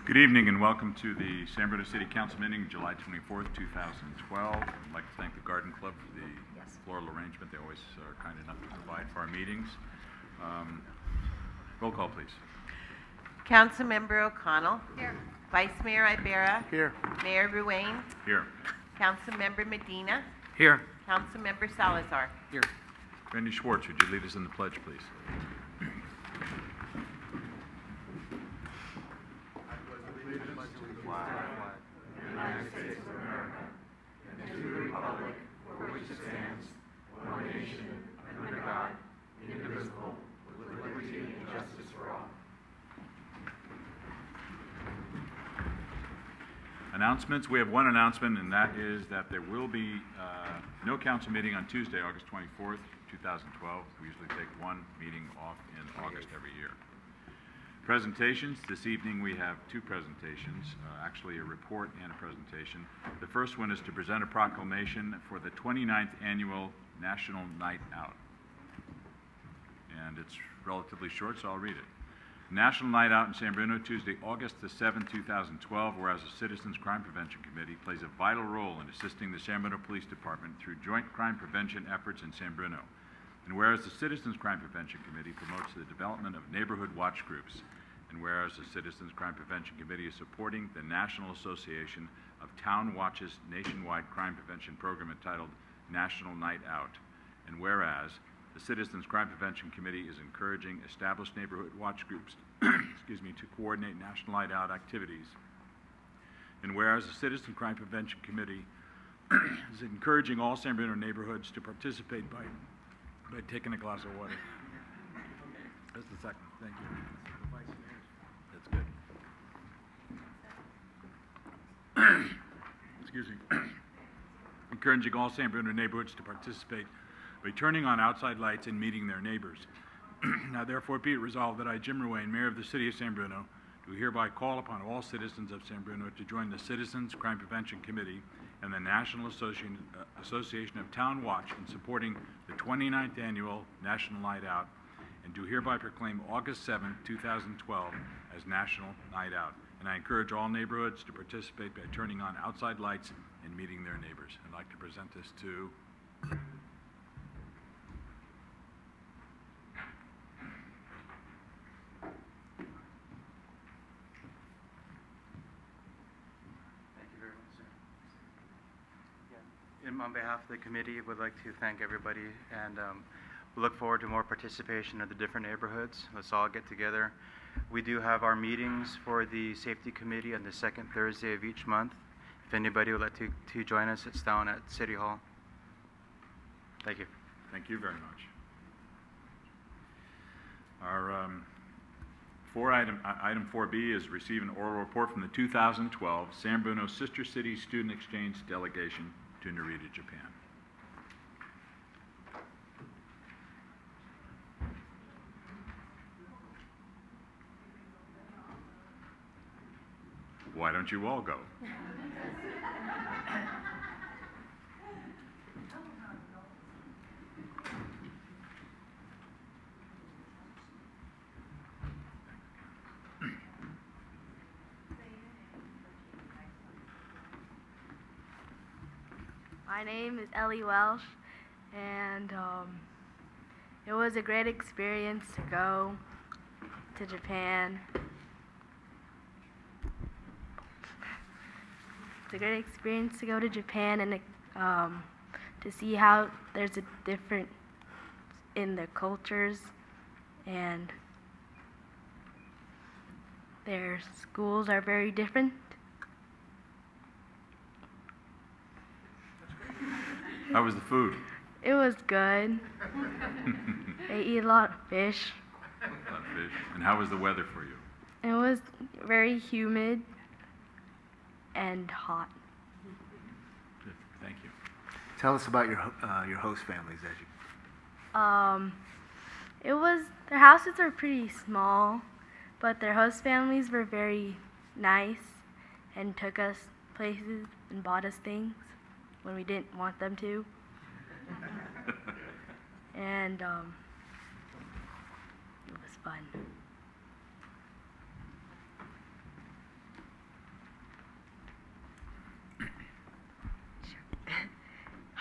Good evening and welcome to the San Bruno City Council meeting, July 24th, 2012. I'd like to thank the Garden Club for the floral arrangement. They always are kind enough to provide for our meetings. Roll call, please. Councilmember O'Connell. Here. Vice Mayor Ibarra. Here. Mayor Ruane. Here. Councilmember Medina. Here. Councilmember Salazar. Here. Randy Schwartz, would you lead us in the pledge, please? United States of America, and to the republic for which it stands, one nation, under God, indivisible, with liberty and justice for all. Announcements. We have one announcement, and that is that there will be no council meeting on Tuesday, August 24th, 2012. We usually take one meeting off in August every year. Presentations. This evening we have two presentations, actually a report and a presentation. The first one is to present a proclamation for the 29th Annual National Night Out. And it's relatively short, so I'll read it. National Night Out in San Bruno, Tuesday, August the 7th, 2012, whereas the Citizens Crime Prevention Committee plays a vital role in assisting the San Bruno Police Department through joint crime prevention efforts in San Bruno. And whereas the Citizens Crime Prevention Committee promotes the development of neighborhood watch groups, and whereas the Citizens Crime Prevention Committee is supporting the National Association of Town Watch's nationwide crime prevention program entitled National Night Out, and whereas the Citizens Crime Prevention Committee is encouraging established neighborhood watch groups excuse me, to coordinate National Night Out activities, and whereas the Citizens Crime Prevention Committee is encouraging all San Bruno neighborhoods to participate by taking a glass of water. That's the second. Thank you. That's good. Excuse me. Encouraging all San Bruno neighborhoods to participate by turning on outside lights and meeting their neighbors. Now therefore be it resolved that I, Jim Ruane, Mayor of the City of San Bruno, do hereby call upon all citizens of San Bruno to join the Citizens Crime Prevention Committee and the National Association of Town Watch in supporting the 29th Annual National Night Out, and do hereby proclaim August 7, 2012 as National Night Out. And I encourage all neighborhoods to participate by turning on outside lights and meeting their neighbors. I'd like to present this to On behalf of the committee, would like to thank everybody, and we look forward to more participation of the different neighborhoods. Let's all get together. We do have our meetings for the safety committee on the second Thursday of each month. If anybody would like to join us, it's down at City Hall. Thank you. Thank you very much. Our item 4B is receive an oral report from the 2012 San Bruno Sister City Student Exchange Delegation to Narita, Japan. Why don't you all go? My name is Ellie Welsh, and it was a great experience to go to Japan. It's a great experience to go to Japan and to see how there's a difference in the cultures, and their schools are very different. How was the food? It was good. They eat a lot of fish. A lot of fish. And how was the weather for you? It was very humid and hot. Good. Thank you. Tell us about your host families as you. Their houses are pretty small, but their host families were very nice and took us places and bought us things when we didn't want them to. And it was fun.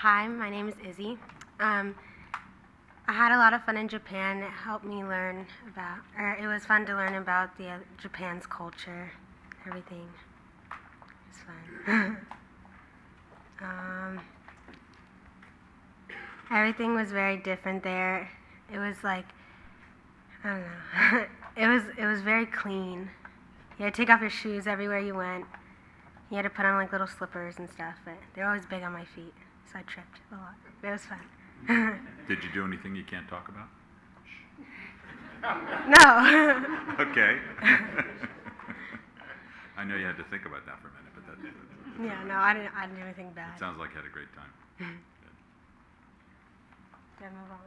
Hi, my name is Izzy. I had a lot of fun in Japan. It helped me learn about, or it was fun to learn about Japan's culture, everything. It was fun. Everything was very different there. It was like, I don't know. It was very clean. You had to take off your shoes everywhere you went. You had to put on like little slippers and stuff, but they're always big on my feet, so I tripped a lot. But it was fun. Did you do anything you can't talk about? No. Okay. I know you had to think about that for a minute, but that Yeah, no, I didn't do anything bad. it sounds like you had a great time. Good. Yeah, move on.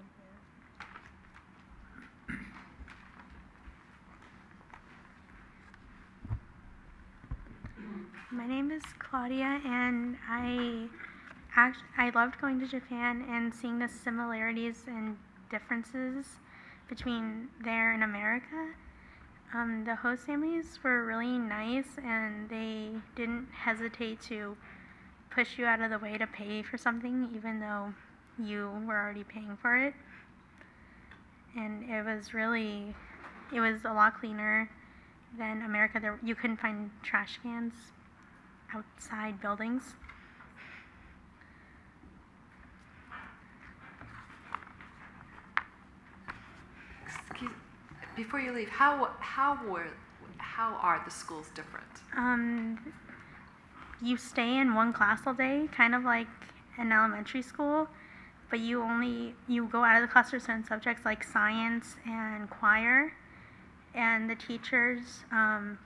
My name is Claudia, and I loved going to Japan and seeing the similarities and differences between there and America. The host families were really nice, and they didn't hesitate to push you out of the way to pay for something, even though you were already paying for it. And it was a lot cleaner than America. You couldn't find trash cans outside buildings. Before you leave, how are the schools different? You stay in one class all day, kind of like an elementary school, but you go out of the class for certain subjects like science and choir, and the teachers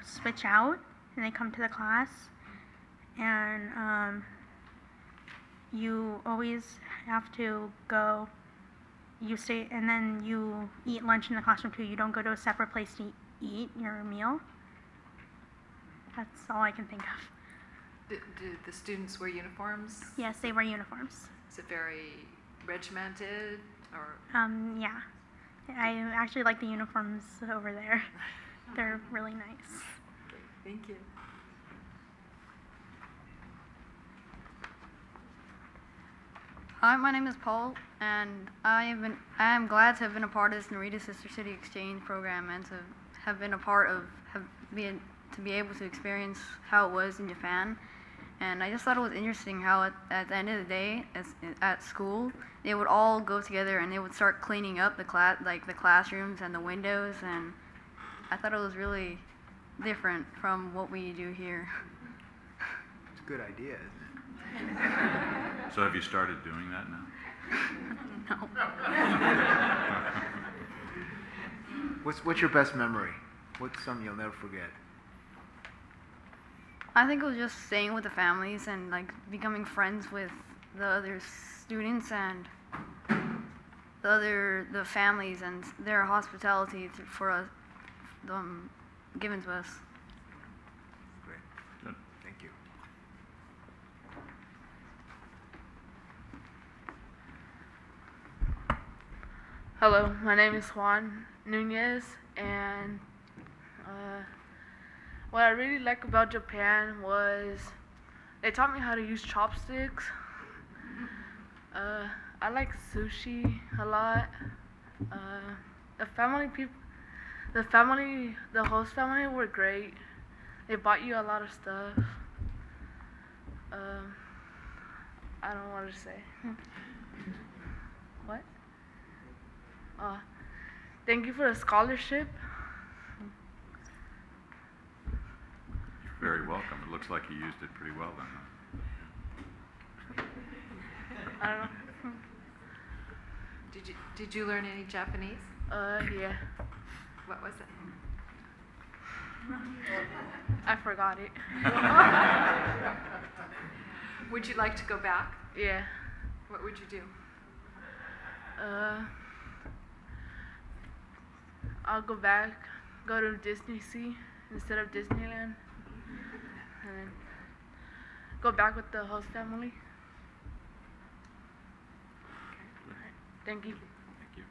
switch out and they come to the class, and you always have to go. You stay, and then you eat lunch in the classroom too. You don't go to a separate place to eat your meal. That's all I can think of. Do the students wear uniforms? Yes, they wear uniforms. Is it very regimented, or? Yeah. I actually like the uniforms over there. They're really nice. Okay, thank you. Hi, my name is Paul, and I am glad to have been a part of this Narita Sister City Exchange program and to have been a part of to be able to experience how it was in Japan. And I just thought it was interesting how at the end of the day, at school, they would all go together and they would start cleaning up the classrooms and the windows, and I thought it was really different from what we do here. It's a good idea, isn't it? So have you started doing that now? No. What's your best memory? What's something you'll never forget? I think it was just staying with the families and like becoming friends with the other students and the families and their hospitality for us, given to us. Great. Good. Thank you. Hello, my name is Juan Nunez, and what I really like about Japan was they taught me how to use chopsticks. I like sushi a lot. The host family were great. They bought you a lot of stuff. I don't know what to say. What? Thank you for the scholarship. You're very welcome. It looks like you used it pretty well then. Huh? I don't know. Did you learn any Japanese? Yeah. What was it? I forgot it. Would you like to go back? Yeah. What would you do? I'll go back, go to Disney Sea instead of Disneyland, and then go back with the host family. Okay. Thank you. Thank you.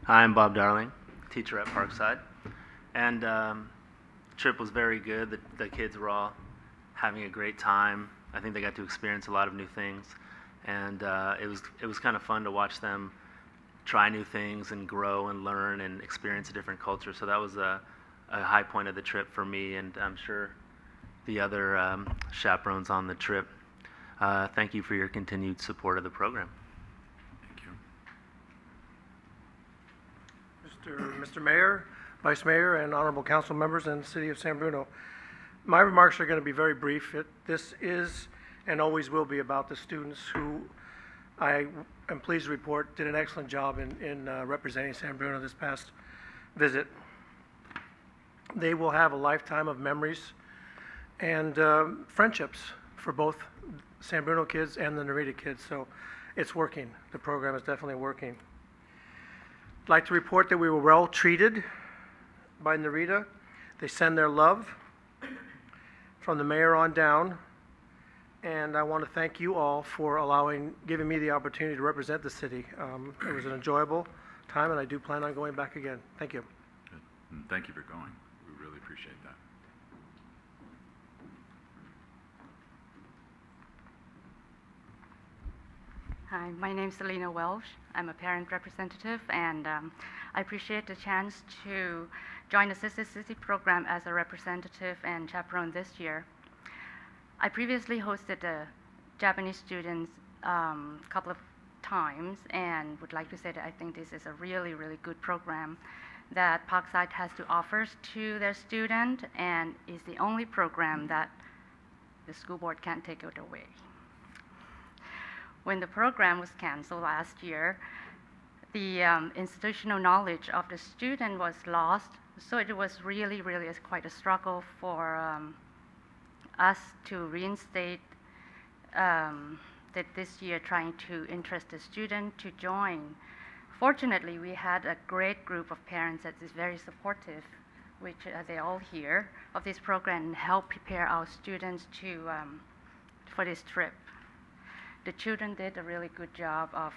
Hi, I'm Bob Darling, teacher at Parkside. And trip was very good. The kids were all having a great time. I think they got to experience a lot of new things, and it was kind of fun to watch them try new things and grow and learn and experience a different culture. So that was a high point of the trip for me, and I'm sure the other chaperones on the trip. Thank you for your continued support of the program. Thank you. Mr. Mayor, Vice Mayor, and honorable council members in the city of San Bruno. My remarks are going to be very brief. This is and always will be about the students who I am pleased to report did an excellent job in representing San Bruno this past visit. They will have a lifetime of memories and friendships for both San Bruno kids and the Narita kids, so it's working. The program is definitely working. I'd like to report that we were well treated by Narita. They send their love from the mayor on down, and I want to thank you all for giving me the opportunity to represent the city. It was an enjoyable time, and I do plan on going back again. Thank you. Good. And thank you for going. We really appreciate that. Hi, my name is Selena Welsh. I'm a parent representative, and I appreciate the chance to join the Sister City program as a representative and chaperone this year. I previously hosted the Japanese students a couple of times, and would like to say that I think this is a really, really good program that Parkside has to offer to their student, and is the only program that the school board can't take it away. When the program was canceled last year, the institutional knowledge of the student was lost, so it was really, really quite a struggle for us to reinstate that this year, trying to interest the student to join. Fortunately, we had a great group of parents that is very supportive, which they all here, of this program, and help prepare our students for this trip. The children did a really good job of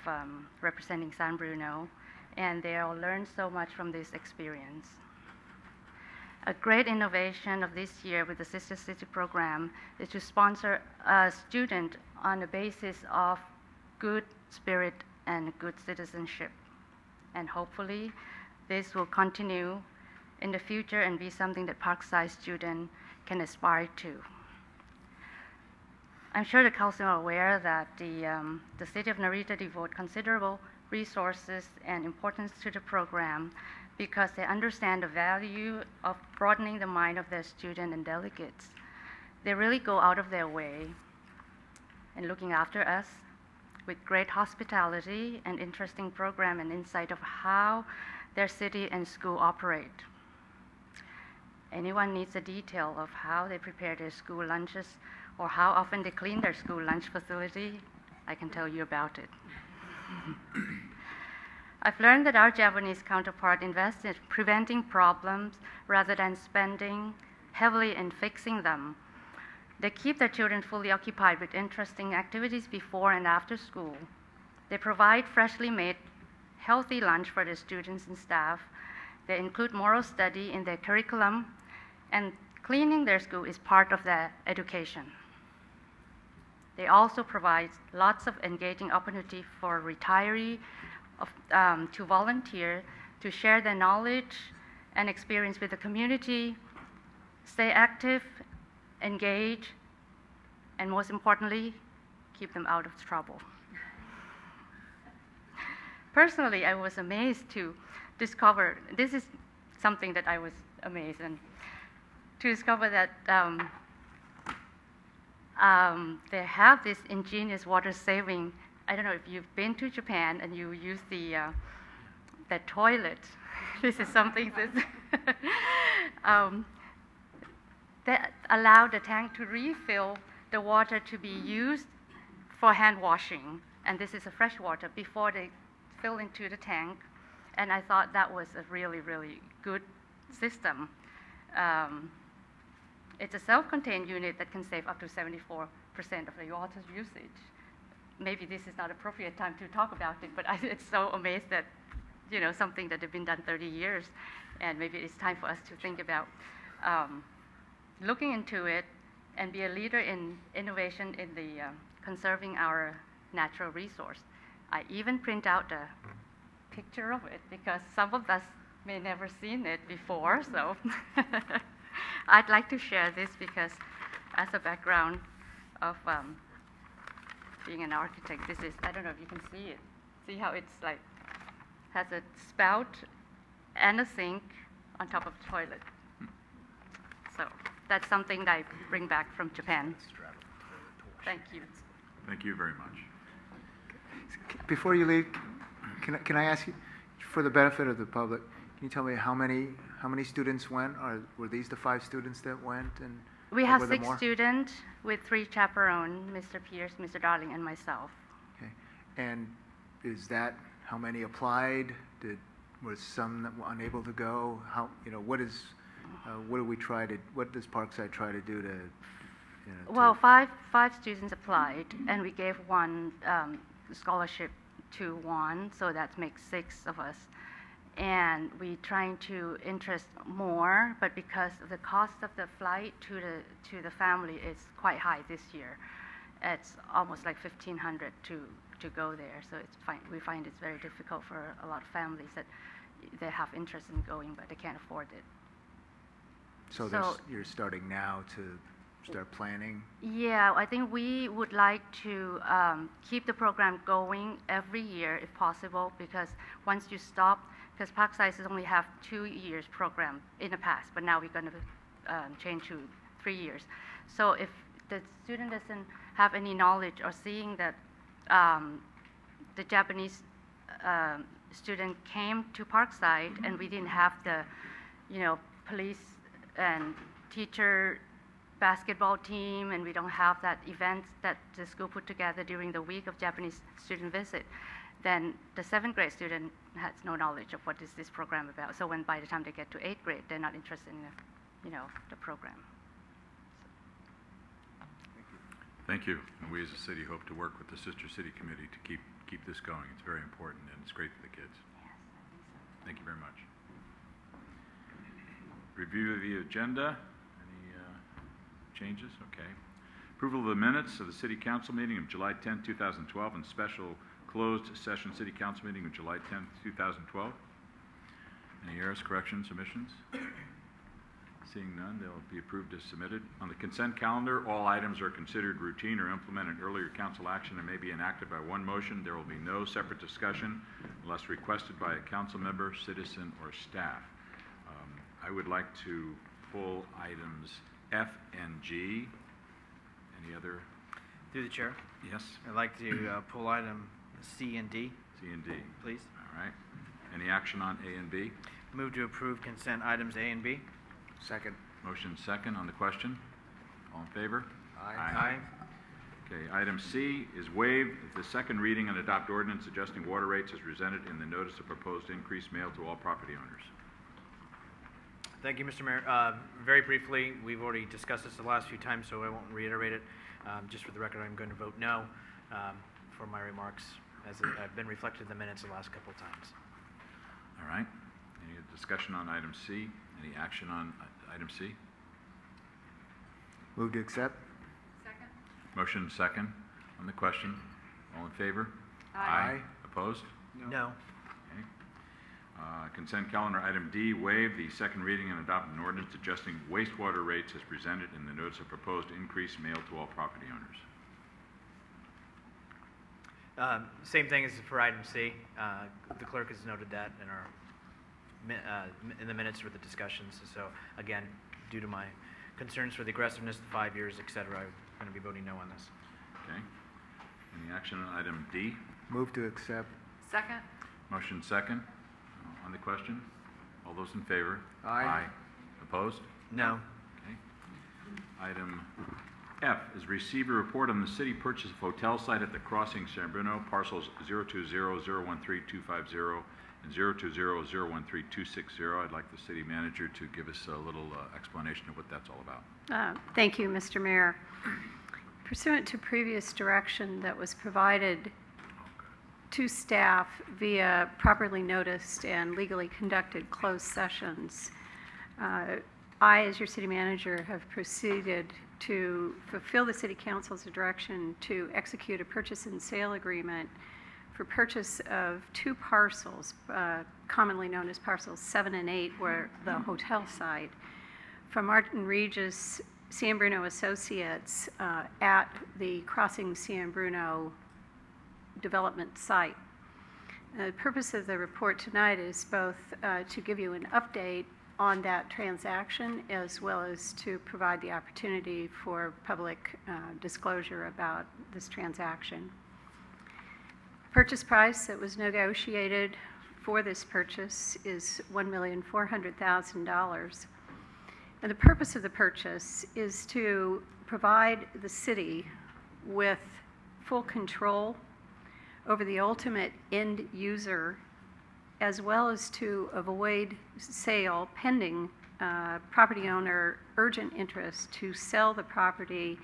representing San Bruno, and they all learned so much from this experience. A great innovation of this year with the Sister City program is to sponsor a student on the basis of good spirit and good citizenship. And hopefully this will continue in the future and be something that Parkside students can aspire to. I'm sure the council are aware that the city of Narita devote considerable resources and importance to the program because they understand the value of broadening the mind of their students and delegates. They really go out of their way in looking after us with great hospitality and interesting program and insight of how their city and school operate. Anyone needs a detail of how they prepare their school lunches or how often they clean their school lunch facility, I can tell you about it. I've learned that our Japanese counterpart invests in preventing problems rather than spending heavily in fixing them. They keep their children fully occupied with interesting activities before and after school. They provide freshly made, healthy lunch for their students and staff. They include moral study in their curriculum, and cleaning their school is part of their education. They also provide lots of engaging opportunity for retirees to volunteer, to share their knowledge and experience with the community, stay active, engage, and most importantly, keep them out of trouble. Personally, I was amazed to discover, this is something that I was amazed in, to discover that they have this ingenious water saving. I don't know if you've been to Japan and you use the toilet. This is something that allow the tank to refill the water to be used for hand washing. And this is a fresh water before they fill into the tank. And I thought that was a really, really good system. It's a self-contained unit that can save up to 74% of the water usage. Maybe this is not appropriate time to talk about it, but it's so amazed that, something that had been done 30 years, and maybe it's time for us to think about looking into it and be a leader in innovation in the conserving our natural resource. I even print out a picture of it because some of us may never seen it before, so I'd like to share this because as a background of being an architect, this is, I don't know if you can see it. See how it's like, has a spout and a sink on top of the toilet. So that's something that I bring back from Japan. Thank you. Thank you very much. Before you leave, can I ask you, for the benefit of the public, can you tell me how many students went? Or were these the 5 students that went? And We or have were there 6 more? students with 3 chaperones, Mr. Pierce, Mr. Darling, and myself. Okay. And is that how many applied? Was some that were unable to go? How, what is what does Parkside try to do to Well, five students applied, and we gave 1 scholarship to 1, so that makes 6 of us. And we trying to interest more, but because of the cost of the flight to the family is quite high this year. It's almost like $1,500 to go there, so we find it's very difficult for a lot of families that they have interest in going, but they can't afford it. So you're starting now to start planning? Yeah, I think we would like to keep the program going every year if possible, because once you stop, because Parkside has only have 2 years program in the past, but now we're going to change to 3 years. So if the student doesn't have any knowledge or seeing that the Japanese student came to Parkside and we didn't have the, police and teacher basketball team, and we don't have that event that the school put together during the week of Japanese student visit, then the 7th grade student has no knowledge of what is this program about. So when by the time they get to 8th grade, they're not interested in the program. Thank you. And we as a city hope to work with the Sister City Committee to keep this going. It's very important and it's great for the kids. Yes, I think so. Thank you very much. Review of the agenda. Any changes? Okay. Approval of the minutes of the City Council meeting of July 10, 2012 and special closed session City Council meeting of July 10, 2012. Any errors, corrections, omissions? Seeing none, they'll be approved as submitted. On the consent calendar, all items are considered routine or implement an earlier council action and may be enacted by one motion. There will be no separate discussion unless requested by a council member, citizen, or staff. I would like to pull items F and G. Any other? Through the chair, Yes? I'd like to pull item C and D, C and D. please. All right. Any action on A and B? Move to approve consent items A and B. Second. Motion second on the question. All in favor? Aye. Okay, item C is waive the second reading and adopt ordinance adjusting water rates as presented in the notice of proposed increase mailed to all property owners. Thank you, Mr. Mayor. Very briefly, we've already discussed this the last few times, so I won't reiterate it. Just for the record, I'm going to vote no for my remarks, as have been reflected in the minutes the last couple of times. All right. Any discussion on item C? Any action on item C? Move to accept? Second? Motion second on the question. All in favor? Aye. Opposed? No. Okay. Consent calendar item D, waive the second reading and adopt an ordinance adjusting wastewater rates as presented in the notice of proposed increase mailed to all property owners. Same thing as for item C. The clerk has noted that in our in the minutes for the discussions. So again, due to my concerns for the aggressiveness, the 5 years, et cetera, I'm going to be voting no on this. Okay. Any action on item D? Move to accept? Second? Motion second on the question. All those in favor? Aye. Opposed? No. Okay. Item F is receive a report on the city purchase of hotel site at the crossing San Bruno, parcels 020013250 and 020013260. I'd like the city manager to give us a little explanation of what that's all about. Thank you, Mr. Mayor. Pursuant to previous direction that was provided to staff via properly noticed and legally conducted closed sessions, I, as your city manager, have proceeded to fulfill the city council's direction to execute a purchase and sale agreement for purchase of 2 parcels, commonly known as parcels 7 and 8, where the hotel site, from Martin Regis San Bruno Associates at the Crossing San Bruno development site. The purpose of the report tonight is both to give you an update on that transaction, as well as to provide the opportunity for public disclosure about this transaction. Purchase price that was negotiated for this purchase is $1,400,000. And the purpose of the purchase is to provide the city with full control over the ultimate end user, as well as to avoid sale pending property owner urgent interest to sell the property,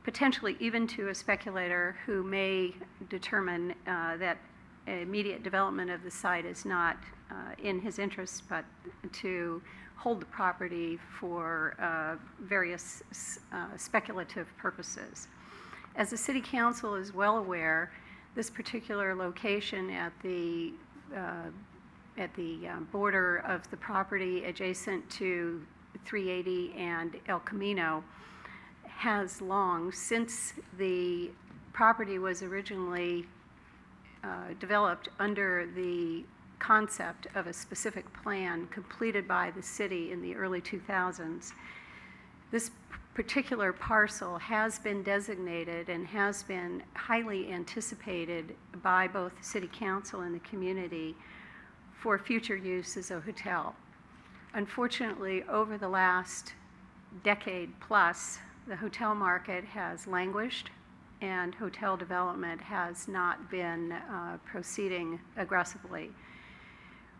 potentially even to a speculator who may determine that immediate development of the site is not in his interest, but to hold the property for various speculative purposes. As the City Council is well aware, this particular location at the border of the property adjacent to 380 and El Camino has long, since the property was originally developed under the concept of a specific plan completed by the city in the early 2000s. This particular parcel has been designated and has been highly anticipated by both the City Council and the community for future use as a hotel. Unfortunately, over the last decade plus, the hotel market has languished and hotel development has not been proceeding aggressively.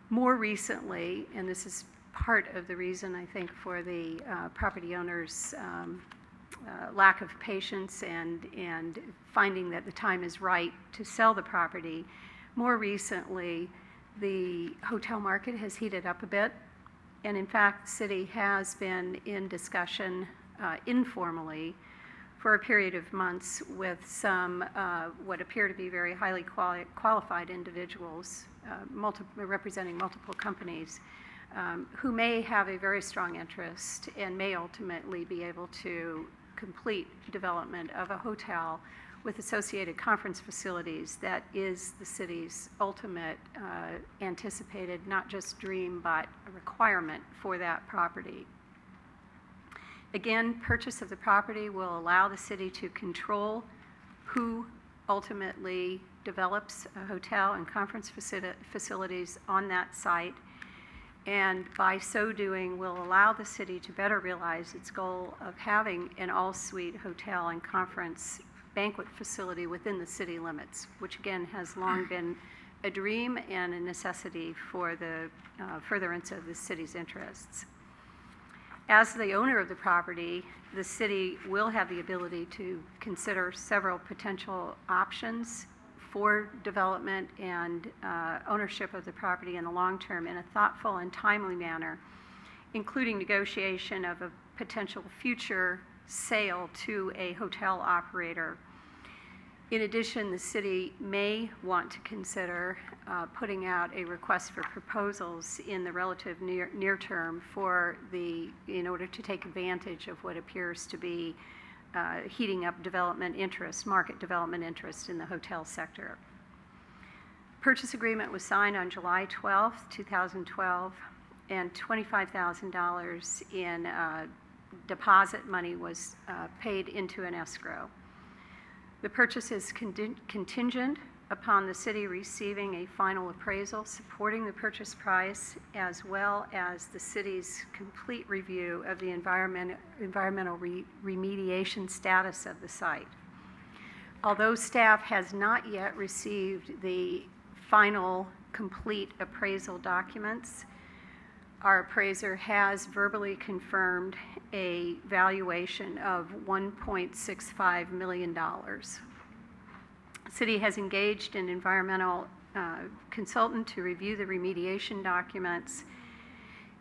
More recently, and this is part of the reason I think for the property owners' lack of patience and finding that the time is right to sell the property, more recently the hotel market has heated up a bit, and in fact the city has been in discussion informally for a period of months with some what appear to be very highly qualified individuals representing multiple companies who may have a very strong interest and may ultimately be able to complete development of a hotel with associated conference facilities that is the city's ultimate anticipated, not just dream, but a requirement for that property. Again, purchase of the property will allow the city to control who ultimately develops a hotel and conference facilities on that site, and by so doing will allow the city to better realize its goal of having an all-suite hotel and conference banquet facility within the city limits, which again has long been a dream and a necessity for the furtherance of the city's interests. As the owner of the property, the city will have the ability to consider several potential options for development and ownership of the property in the long term in a thoughtful and timely manner, including negotiation of a potential future sale to a hotel operator. In addition, the city may want to consider putting out a request for proposals in the relative near term in order to take advantage of what appears to be heating up development interest, market development interest in the hotel sector. Purchase agreement was signed on July 12th, 2012, and $25,000 in deposit money was paid into an escrow. The purchase is contingent upon the city receiving a final appraisal supporting the purchase price, as well as the city's complete review of the environmental remediation status of the site. Although staff has not yet received the final complete appraisal documents, our appraiser has verbally confirmed a valuation of $1.65 million. The city has engaged an environmental consultant to review the remediation documents,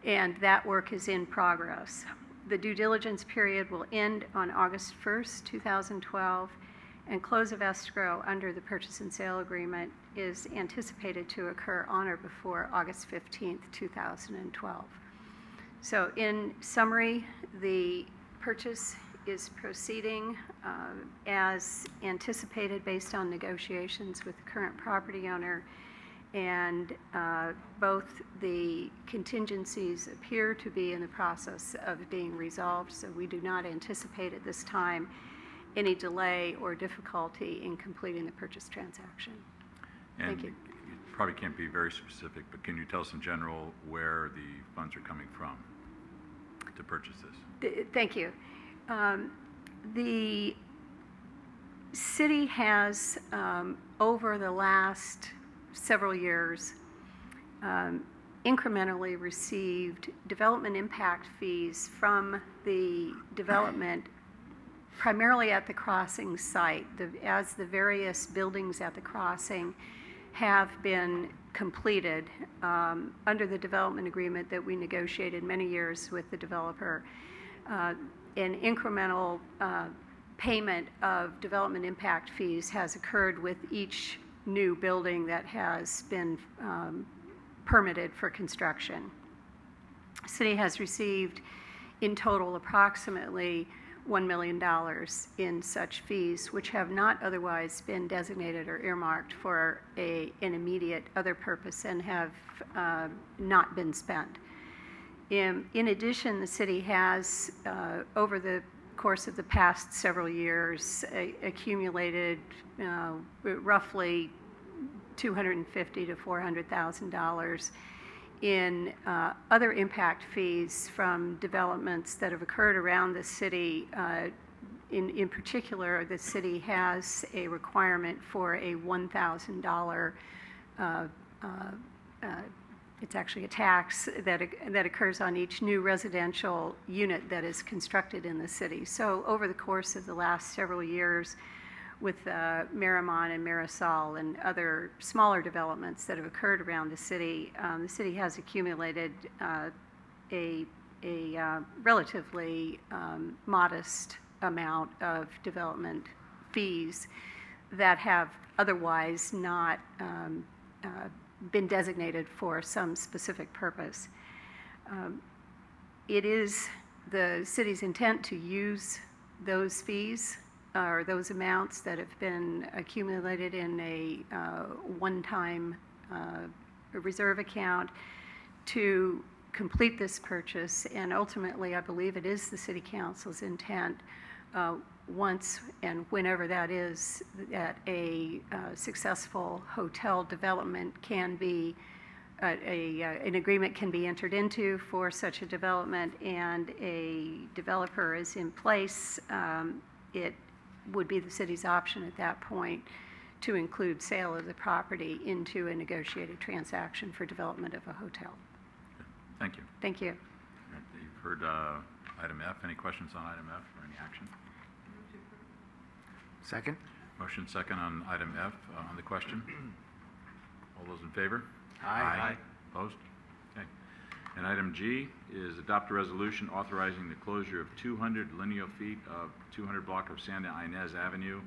and that work is in progress. The due diligence period will end on August 1st, 2012, and close of escrow under the purchase and sale agreement is anticipated to occur on or before August 15th, 2012. So in summary, the purchase is proceeding as anticipated based on negotiations with the current property owner, and both the contingencies appear to be in the process of being resolved, so we do not anticipate at this time any delay or difficulty in completing the purchase transaction. Thank you. You probably can't be very specific, but can you tell us in general where the funds are coming from to purchase this? Thank you. The city has, over the last several years, incrementally received development impact fees from the development primarily at the crossing site. As the various buildings at the crossing have been completed under the development agreement that we negotiated many years with the developer, an incremental payment of development impact fees has occurred with each new building that has been permitted for construction. The city has received in total approximately $1 million in such fees, which have not otherwise been designated or earmarked for an immediate other purpose and have not been spent. In addition, the city has, over the course of the past several years, accumulated roughly $250,000 to $400,000 in other impact fees from developments that have occurred around the city. In particular, the city has a requirement for a $1,000 it's actually a tax that occurs on each new residential unit that is constructed in the city. So over the course of the last several years, with Marymount and Marisol and other smaller developments that have occurred around the city has accumulated a relatively modest amount of development fees that have otherwise not been designated for some specific purpose. It is the city's intent to use those fees or those amounts that have been accumulated in a one-time reserve account to complete this purchase, and ultimately I believe it is the City Council's intent once and whenever that is, that a successful hotel development can be, an agreement can be entered into for such a development and a developer is in place. It would be the city's option at that point to include sale of the property into a negotiated transaction for development of a hotel. Thank you. Thank you. You've heard item F. Any questions on item F or any action? Second. Motion second on item F on the question. All those in favor? Aye. Opposed? Okay. And item G is adopt a resolution authorizing the closure of 200 lineal feet of 200 block of Santa Ynez Avenue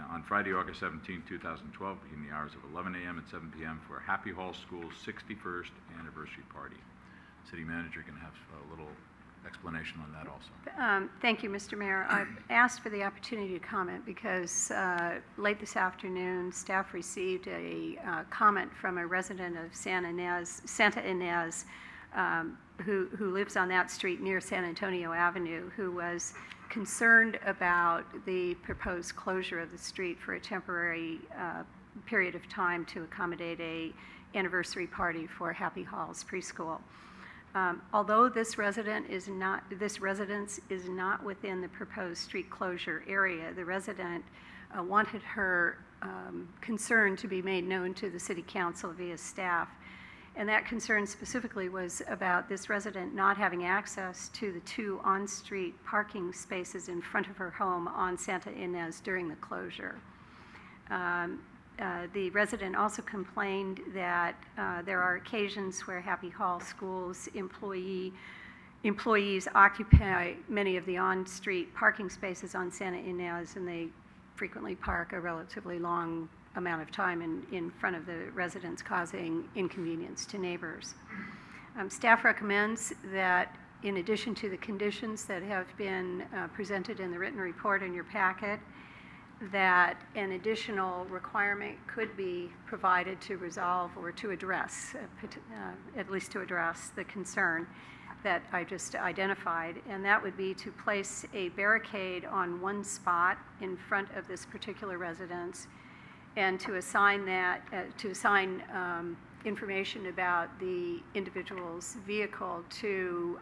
on Friday, August 17, 2012, between the hours of 11 a.m. and 7 p.m. for Happy Hall School's 61st anniversary party. City manager can have a little explanation on that also. Thank you, Mr. Mayor. I've asked for the opportunity to comment because late this afternoon, staff received a comment from a resident of Santa Ynez, who lives on that street near San Antonio Avenue, who was concerned about the proposed closure of the street for a temporary period of time to accommodate a anniversary party for Happy Hall's preschool. Although this residence is not within the proposed street closure area, the resident wanted her concern to be made known to the City Council via staff. And that concern specifically was about this resident not having access to the 2 on-street parking spaces in front of her home on Santa Ynez during the closure. The resident also complained that there are occasions where Happy Hall Schools employees occupy many of the on-street parking spaces on Santa Ynez, and they frequently park a relatively long amount of time in front of the residents, causing inconvenience to neighbors. Staff recommends that in addition to the conditions that have been presented in the written report in your packet, that an additional requirement could be provided to resolve or to address, at least to address the concern that I just identified, and that would be to place a barricade on one spot in front of this particular residence, and to assign information about the individual's vehicle to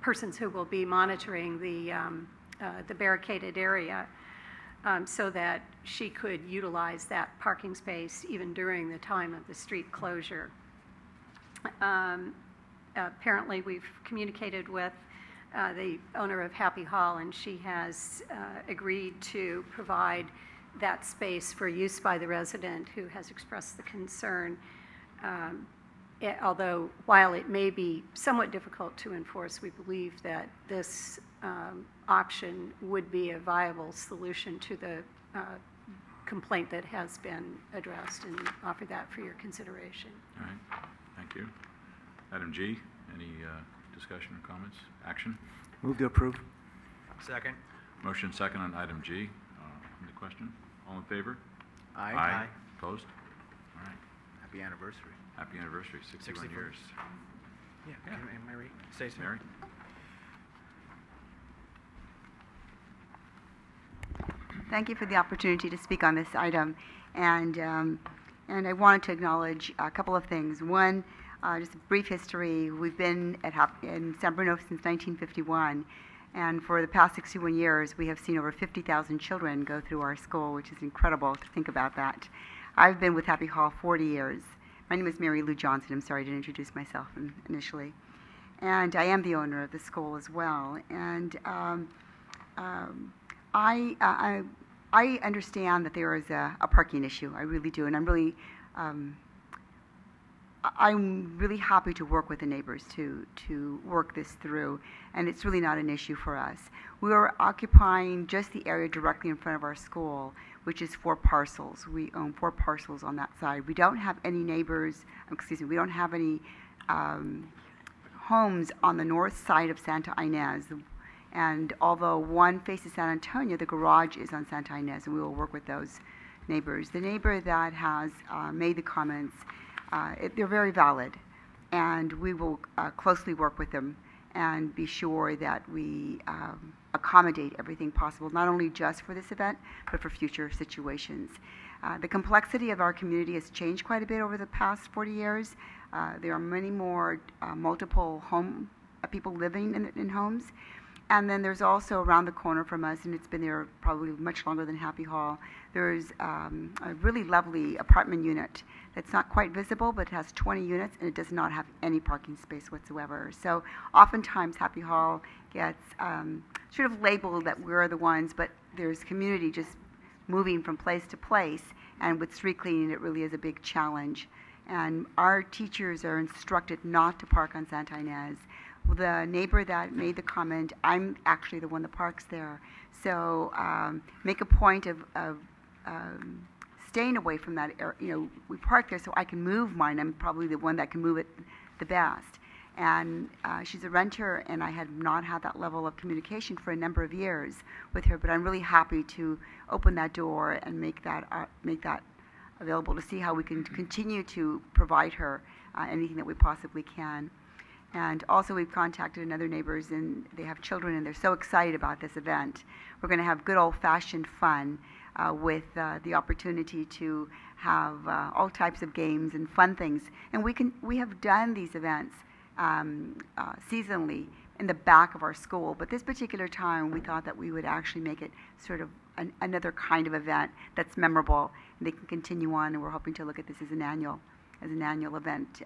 persons who will be monitoring the barricaded area, so that she could utilize that parking space even during the time of the street closure. Apparently, we've communicated with the owner of Happy Hall, and she has agreed to provide that space for use by the resident who has expressed the concern. Although, while it may be somewhat difficult to enforce, we believe that this option would be a viable solution to the complaint that has been addressed, and offer that for your consideration. All right, thank you. Item G, any discussion or comments? Action? Move to approve. Second. Motion second on item G. Any question? All in favor? Aye. Aye. Opposed? All right. Happy anniversary. Happy anniversary, 61 years. Yeah. Mary, say so. Mary? Thank you for the opportunity to speak on this item, and I wanted to acknowledge a couple of things. One, just a brief history. We've been in San Bruno since 1951, and for the past 61 years, we have seen over 50,000 children go through our school, which is incredible to think about that. I've been with Happy Hall 40 years. My name is Mary Lou Johnson. I'm sorry I didn't introduce myself initially. And I am the owner of the school as well. And I understand that there is a parking issue. I really do, and I'm really happy to work with the neighbors to work this through, and it's really not an issue for us. We are occupying just the area directly in front of our school, which is 4 parcels. We own 4 parcels on that side. We don't have any neighbors, we don't have any homes on the north side of Santa Ynez. And although one faces San Antonio, the garage is on Santa Ynez, and we will work with those neighbors. The neighbor that has made the comments, they're very valid, and we will closely work with them and be sure that we accommodate everything possible, not only just for this event, but for future situations. The complexity of our community has changed quite a bit over the past 40 years. There are many more multiple people living in homes. And then there's also around the corner from us, and it's been there probably much longer than Happy Hall, there's a really lovely apartment unit that's not quite visible, but it has 20 units, and it does not have any parking space whatsoever. So oftentimes Happy Hall gets sort of labeled that we're the ones, but there's community just moving from place to place, and with street cleaning it really is a big challenge. And our teachers are instructed not to park on Santa Ynez. The neighbor that made the comment, I'm actually the one that parks there. So make a point of staying away from that area. We park there so I can move mine. I'm probably the one that can move it the best. And she's a renter, and I had not had that level of communication for a number of years with her. But I'm really happy to open that door and make that available to see how we can continue to provide her anything that we possibly can. And also we've contacted another neighbors, and they have children, and they're so excited about this event. We're going to have good old-fashioned fun with the opportunity to have all types of games and fun things. And we have done these events seasonally in the back of our school, but this particular time we thought that we would actually make it sort of another kind of event that's memorable, and they can continue on, and we're hoping to look at this as an annual event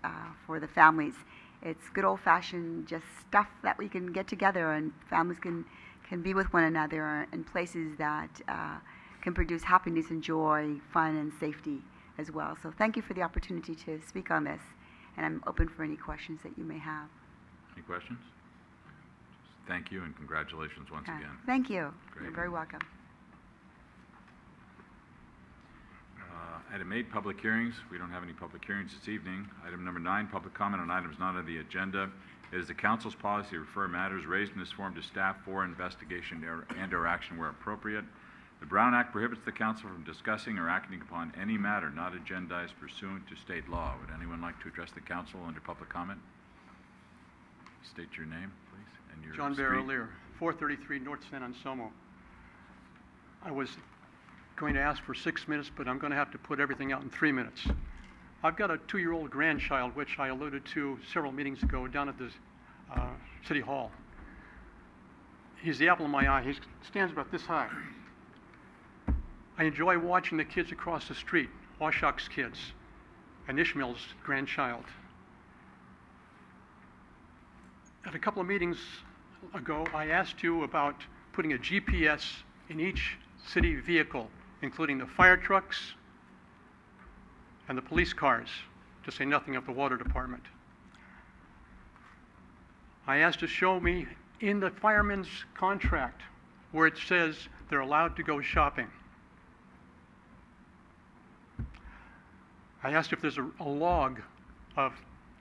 for the families. It's good old-fashioned just stuff that we can get together, and families can be with one another in places that can produce happiness and joy, fun and safety as well. So thank you for the opportunity to speak on this, and I'm open for any questions that you may have. Any questions? Thank you and congratulations once again. Thank you. Great. You're very welcome. Item 8, public hearings. We don't have any public hearings this evening. Item number 9, public comment on items not on the agenda. It is the council's policy to refer matters raised in this forum to staff for investigation and/or action where appropriate. The Brown Act prohibits the council from discussing or acting upon any matter not agendized pursuant to state law. Would anyone like to address the council under public comment? State your name, please, and your John street. Barrelier, 433 North San Anselmo. I was going to ask for 6 minutes, but I'm going to have to put everything out in 3 minutes. I've got a 2-year-old grandchild, which I alluded to several meetings ago down at the City Hall. He's the apple of my eye. He stands about this high. I enjoy watching the kids across the street, Washok's kids, and Ishmael's grandchild. At a couple of meetings ago, I asked you about putting a GPS in each city vehicle, including the fire trucks and the police cars, to say nothing of the water department. I asked to show me in the fireman's contract where it says they're allowed to go shopping. I asked if there's a log of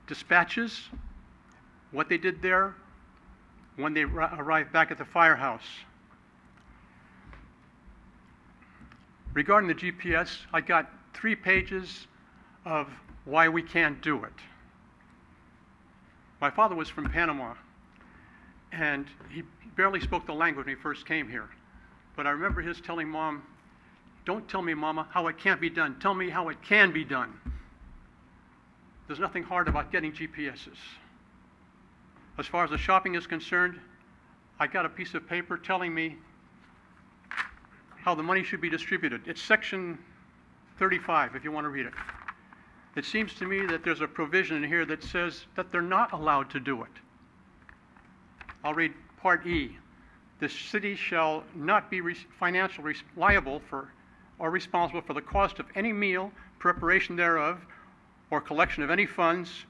dispatches, what they did there, when they arrived back at the firehouse. Regarding the GPS, I got 3 pages of why we can't do it. My father was from Panama, and he barely spoke the language when he first came here. But I remember his telling Mom, "Don't tell me, Mama, how it can't be done. Tell me how it can be done." There's nothing hard about getting GPSs. As far as the shopping is concerned, I got a piece of paper telling me how the money should be distributed. It's section 35, if you want to read it. It seems to me that there's a provision in here that says that they're not allowed to do it. I'll read Part E. The city shall not be financially liable for or responsible for the cost of any meal, preparation thereof, or collection of any funds,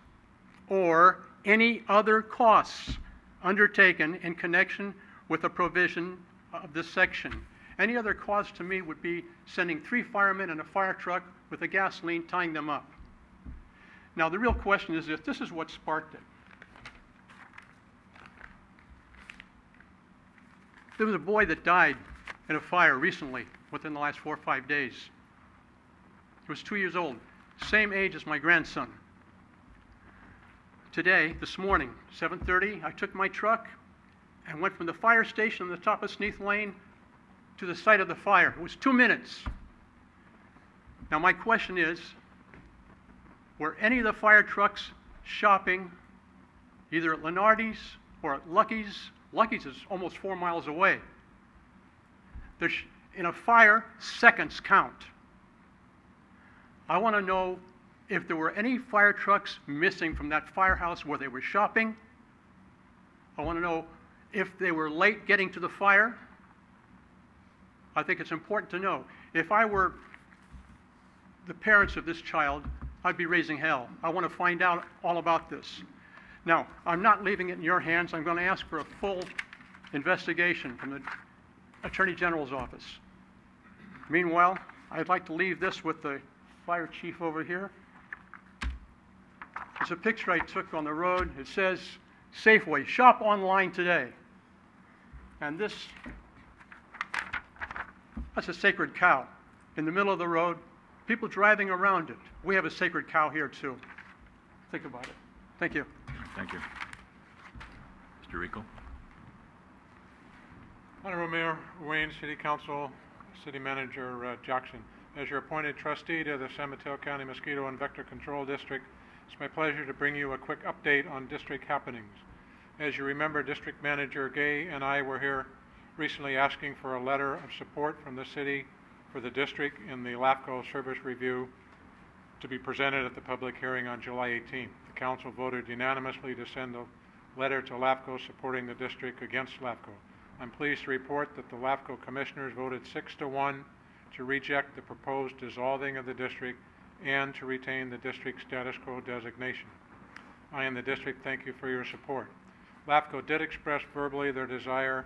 or any other costs undertaken in connection with a provision of this section. Any other cost to me would be sending 3 firemen and a fire truck with the gasoline, tying them up. Now, the real question is this is what sparked it. There was a boy that died in a fire recently, within the last 4 or 5 days. He was 2 years old, same age as my grandson. Today, this morning, 7:30, I took my truck and went from the fire station on the top of Sneath Lane to the site of the fire. It was 2 minutes. Now, my question is, were any of the fire trucks shopping either at Lenardi's or at Lucky's? Lucky's is almost 4 miles away. In a fire, seconds count. I want to know if there were any fire trucks missing from that firehouse where they were shopping. I want to know if they were late getting to the fire. I think it's important to know. If I were the parents of this child, I'd be raising hell. I want to find out all about this. Now, I'm not leaving it in your hands. I'm going to ask for a full investigation from the Attorney General's office. Meanwhile, I'd like to leave this with the fire chief over here. There's a picture I took on the road. It says, Safeway, shop online today. And that's a sacred cow in the middle of the road, people driving around it. We have a sacred cow here too. Think about it. Thank you. Thank you. Mr. Rico. Honorable Mayor, Wayne, City Council, City Manager Jackson. As your appointed trustee to the San Mateo County Mosquito and Vector Control District, it's my pleasure to bring you a quick update on district happenings. As you remember, District Manager Gay and I were here recently asking for a letter of support from the city for the district in the LAFCO service review to be presented at the public hearing on July 18th. The council voted unanimously to send a letter to LAFCO supporting the district against LAFCO. I'm pleased to report that the LAFCO commissioners voted 6-1 to reject the proposed dissolving of the district and to retain the district status quo designation. I and the district thank you for your support. LAFCO did express verbally their desire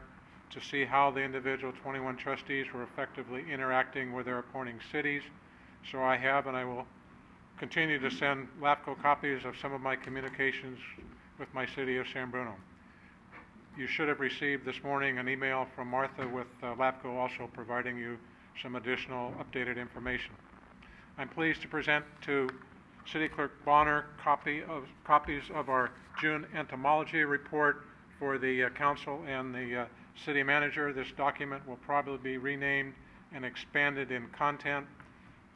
to see how the individual 21 trustees were effectively interacting with their appointing cities, so I have and I will continue to send LAFCO copies of some of my communications with my city of San Bruno. You should have received this morning an email from Martha with LAFCO also providing you some additional updated information. I'm pleased to present to City Clerk Bonner copies of our June entomology report for the council and the city manager. This document will probably be renamed and expanded in content.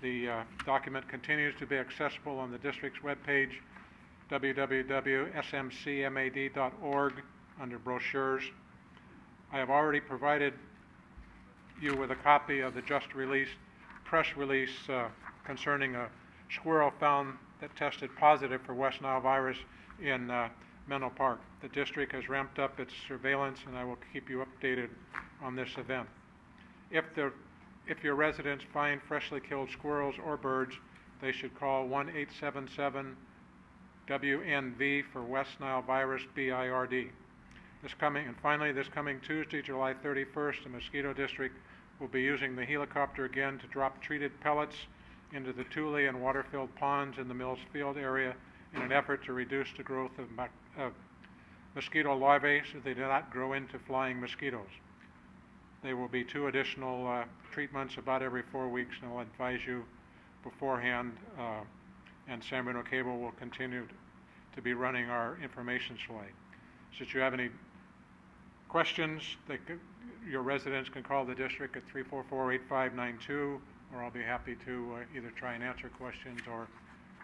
The document continues to be accessible on the district's webpage, www.smcmad.org, under brochures. I have already provided you with a copy of the just released press release concerning a squirrel found that tested positive for West Nile virus in Menlo Park. The district has ramped up its surveillance, and I will keep you updated on this event. If your residents find freshly killed squirrels or birds, they should call 1-877-WNV for West Nile virus BIRD. This coming Tuesday, July 31st, the mosquito district will be using the helicopter again to drop treated pellets into the Thule and water-filled ponds in the Mills Field area in an effort to reduce the growth of mosquito larvae so they do not grow into flying mosquitoes. There will be 2 additional treatments about every 4 weeks, and I'll advise you beforehand, and San Bruno Cable will continue to be running our information slide. Should you have any questions, your residents can call the district at 344-8592, or I'll be happy to either try and answer questions or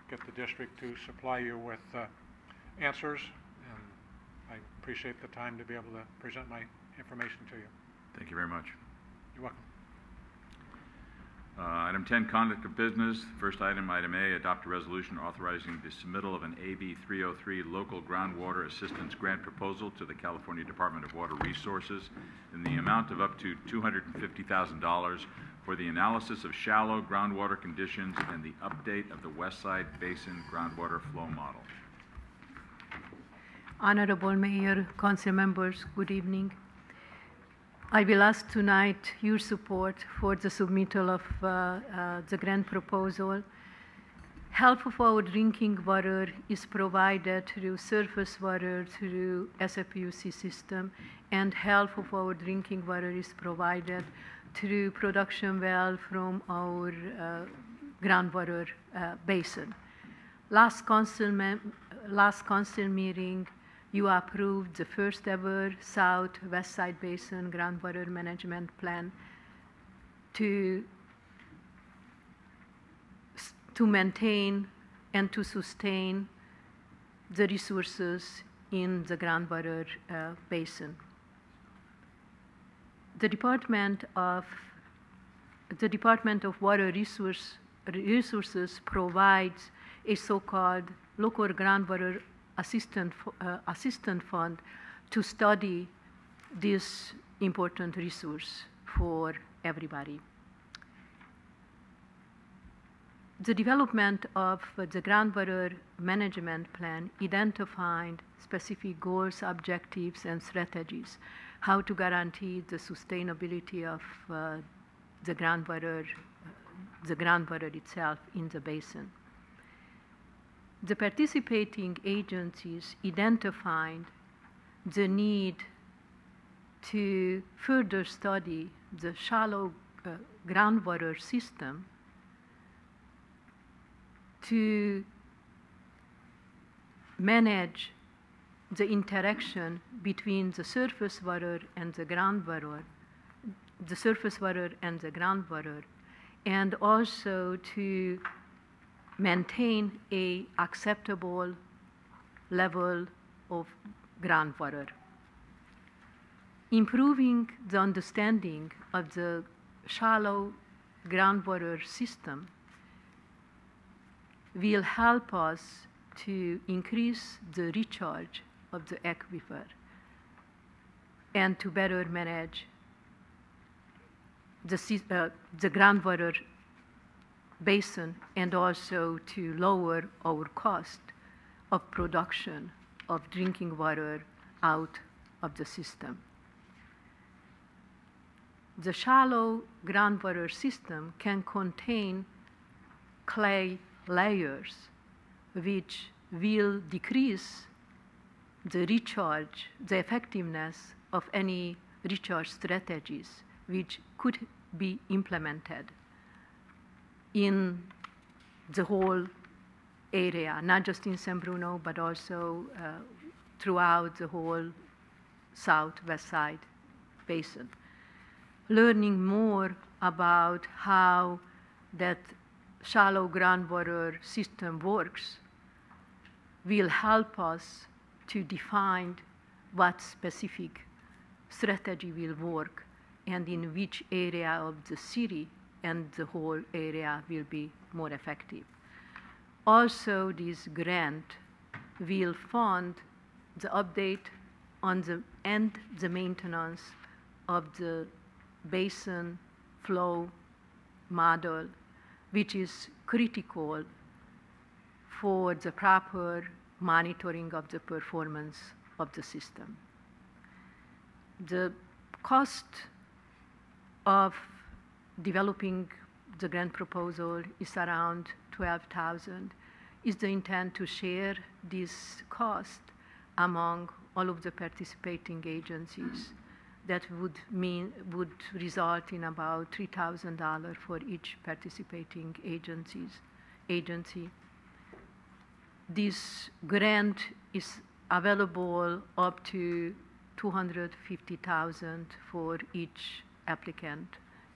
get the district to supply you with answers. And I appreciate the time to be able to present my information to you. Thank you very much. You're welcome. Item 10, conduct of business. First item, item A, adopt a resolution authorizing the submittal of an AB 303 local groundwater assistance grant proposal to the California Department of Water Resources in the amount of up to $250,000 for the analysis of shallow groundwater conditions and the update of the West Side Basin groundwater flow model. Honorable Mayor, council members, good evening. I will ask tonight your support for the submittal of the grant proposal. Help of our drinking water is provided through surface water through SFPUC system, and help of our drinking water is provided through production well from our groundwater basin. Last council meeting, you approved the first ever South-West Side Basin groundwater management plan to maintain and to sustain the resources in the groundwater basin. The Department of Water Resources provides a so-called local groundwater assistant fund to study this important resource for everybody. The development of the groundwater management plan identified specific goals, objectives, and strategies, how to guarantee the sustainability of the groundwater itself in the basin. The participating agencies identified the need to further study the shallow groundwater system to manage the interaction between the surface water and the groundwater, and also to maintain a acceptable level of groundwater. Improving the understanding of the shallow groundwater system will help us to increase the recharge of the aquifer and to better manage the groundwater basin and also to lower our cost of production of drinking water out of the system. The shallow groundwater system can contain clay layers which will decrease the recharge, the effectiveness of any recharge strategies which could be implemented in the whole area, not just in San Bruno, but also throughout the whole south-west side basin. Learning more about how that shallow groundwater system works will help us to define what specific strategy will work and in which area of the city and the whole area will be more effective. Also, this grant will fund the update on the maintenance of the basin flow model, which is critical for the proper monitoring of the performance of the system. The cost of developing the grant proposal is around $12,000. Is the intent to share this cost among all of the participating agencies? That would result in about $3,000 for each participating agency. This grant is available up to $250,000 for each applicant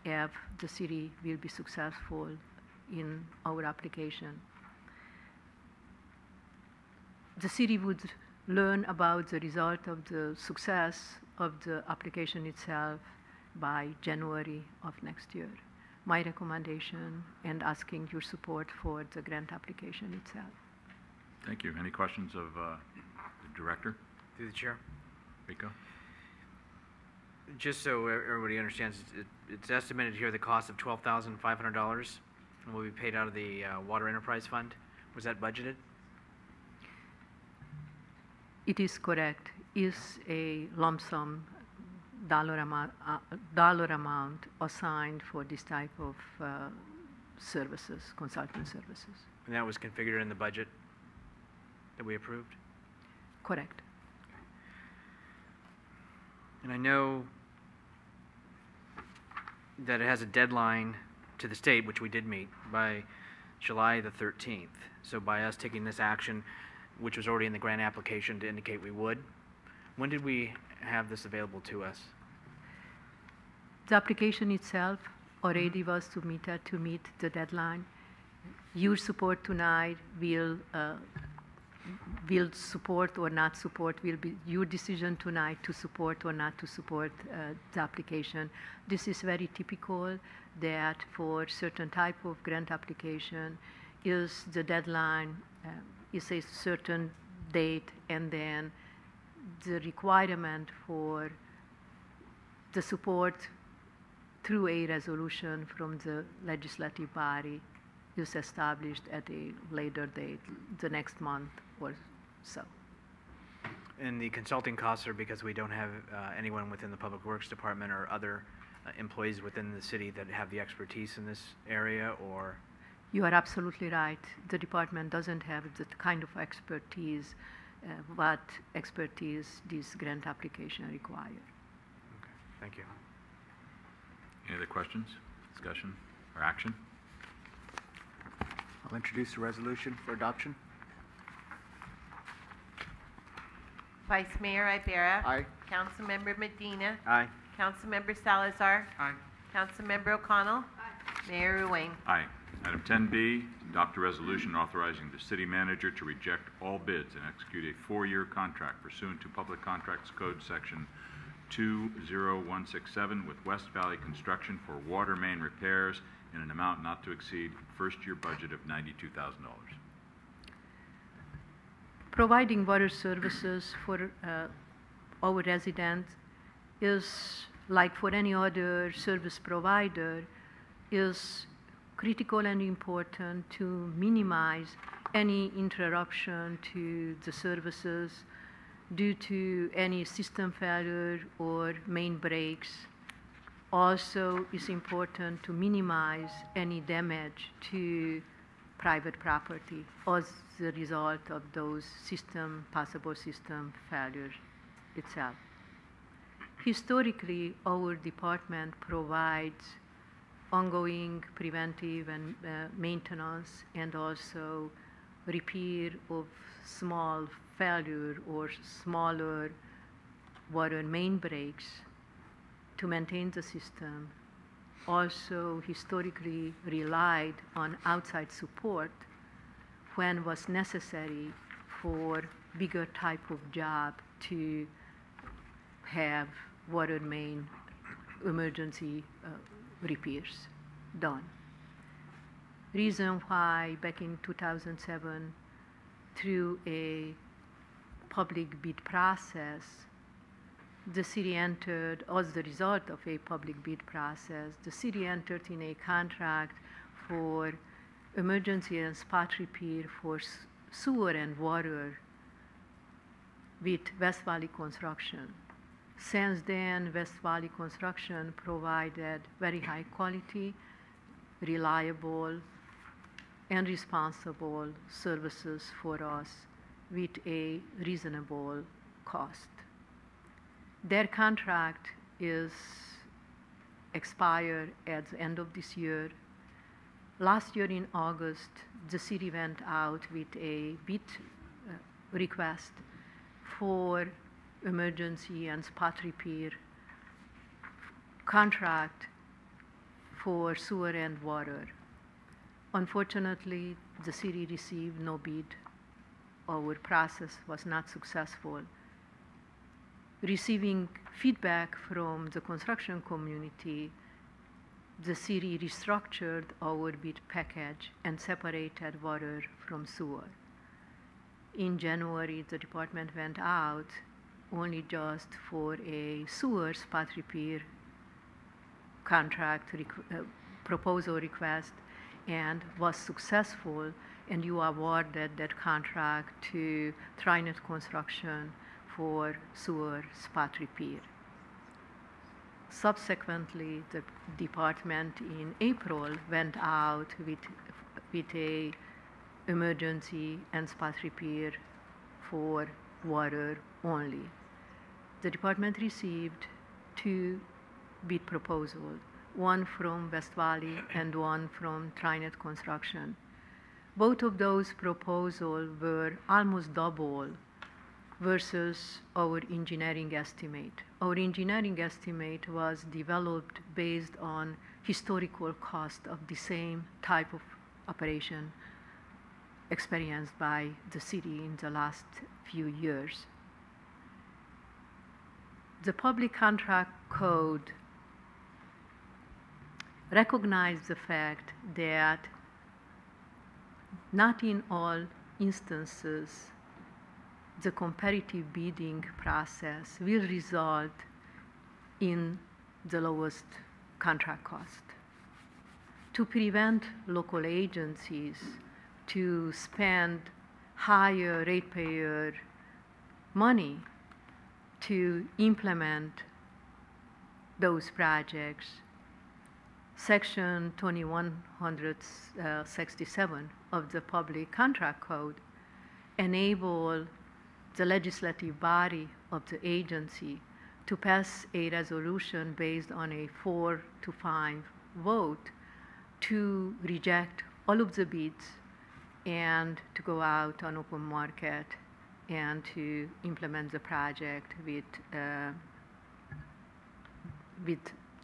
if the city will be successful in our application. The city would learn about the result of the success of the application itself by January of next year. My recommendation and asking your support for the grant application itself. Thank you. Any questions of the director? Through the chair. Rico? Just so everybody understands, it's estimated here the cost of $12,500 will be paid out of the Water Enterprise Fund. Was that budgeted? It is correct. Is a lump sum dollar amount assigned for this type of services, consulting services. And that was configured in the budget that we approved? Correct. And I know that it has a deadline to the state, which we did meet, by July the 13th. So by us taking this action, which was already in the grant application to indicate we would, when did we have this available to us? The application itself already was submitted to meet the deadline. Your support tonight will support or not support, will be your decision tonight to support or not to support the application. This is very typical that for certain type of grant application is the deadline is a certain date, and then the requirement for the support through a resolution from the legislative body is established at a later date, the next month or so. And the consulting costs are because we don't have anyone within the Public Works Department or other employees within the city that have the expertise in this area, or? You are absolutely right. The department doesn't have the kind of expertise, what expertise this grant application requires. Okay, thank you. Any other questions, discussion, or action? I'll introduce the resolution for adoption. Vice Mayor Ibarra. Aye. Councilmember Medina. Aye. Councilmember Salazar. Aye. Councilmember O'Connell. Mayor Ruane. Aye. Item 10B, adopt a resolution authorizing the city manager to reject all bids and execute a 4-year contract pursuant to Public Contracts Code Section 20167 with West Valley Construction for water main repairs in an amount not to exceed first-year budget of $92,000. Providing water services for our residents is like for any other service provider, is critical and important to minimize any interruption to the services due to any system failure or main breaks. Also, it's important to minimize any damage to private property as the result of those possible system failures itself. Historically, our department provides ongoing preventive and maintenance and also repair of small failure or smaller water main breaks to maintain the system. Also historically relied on outside support when was necessary for bigger type of job to have water main emergency repairs done. Reason why back in 2007, through a public bid process, the city entered, as the result of a public bid process, the city entered in a contract for emergency and spot repair for sewer and water with West Valley Construction. Since then, West Valley Construction provided very high quality, reliable, and responsible services for us with a reasonable cost. Their contract is expired at the end of this year. Last year in August, the city went out with a bid request for emergency and spot repair contract for sewer and water. Unfortunately, the city received no bid. Our process was not successful. Receiving feedback from the construction community, the city restructured our bid package and separated water from sewer. In January, the department went out only just for a sewer spot repair contract proposal request and was successful, and you awarded that contract to Trinet Construction for sewer spot repair. Subsequently, the department in April went out with a emergency and spot repair for water only. The department received two bid proposals, one from West Valley and one from Trinet Construction. Both of those proposals were almost double versus our engineering estimate. Our engineering estimate was developed based on historical cost of the same type of operation experienced by the city in the last few years. The public contract code recognized the fact that not in all instances the competitive bidding process will result in the lowest contract cost. To prevent local agencies to spend higher ratepayer money to implement those projects, Section 2167 of the Public Contract Code enable the legislative body of the agency to pass a resolution based on a 4-5 vote to reject all of the bids and to go out on open market and to implement the project with the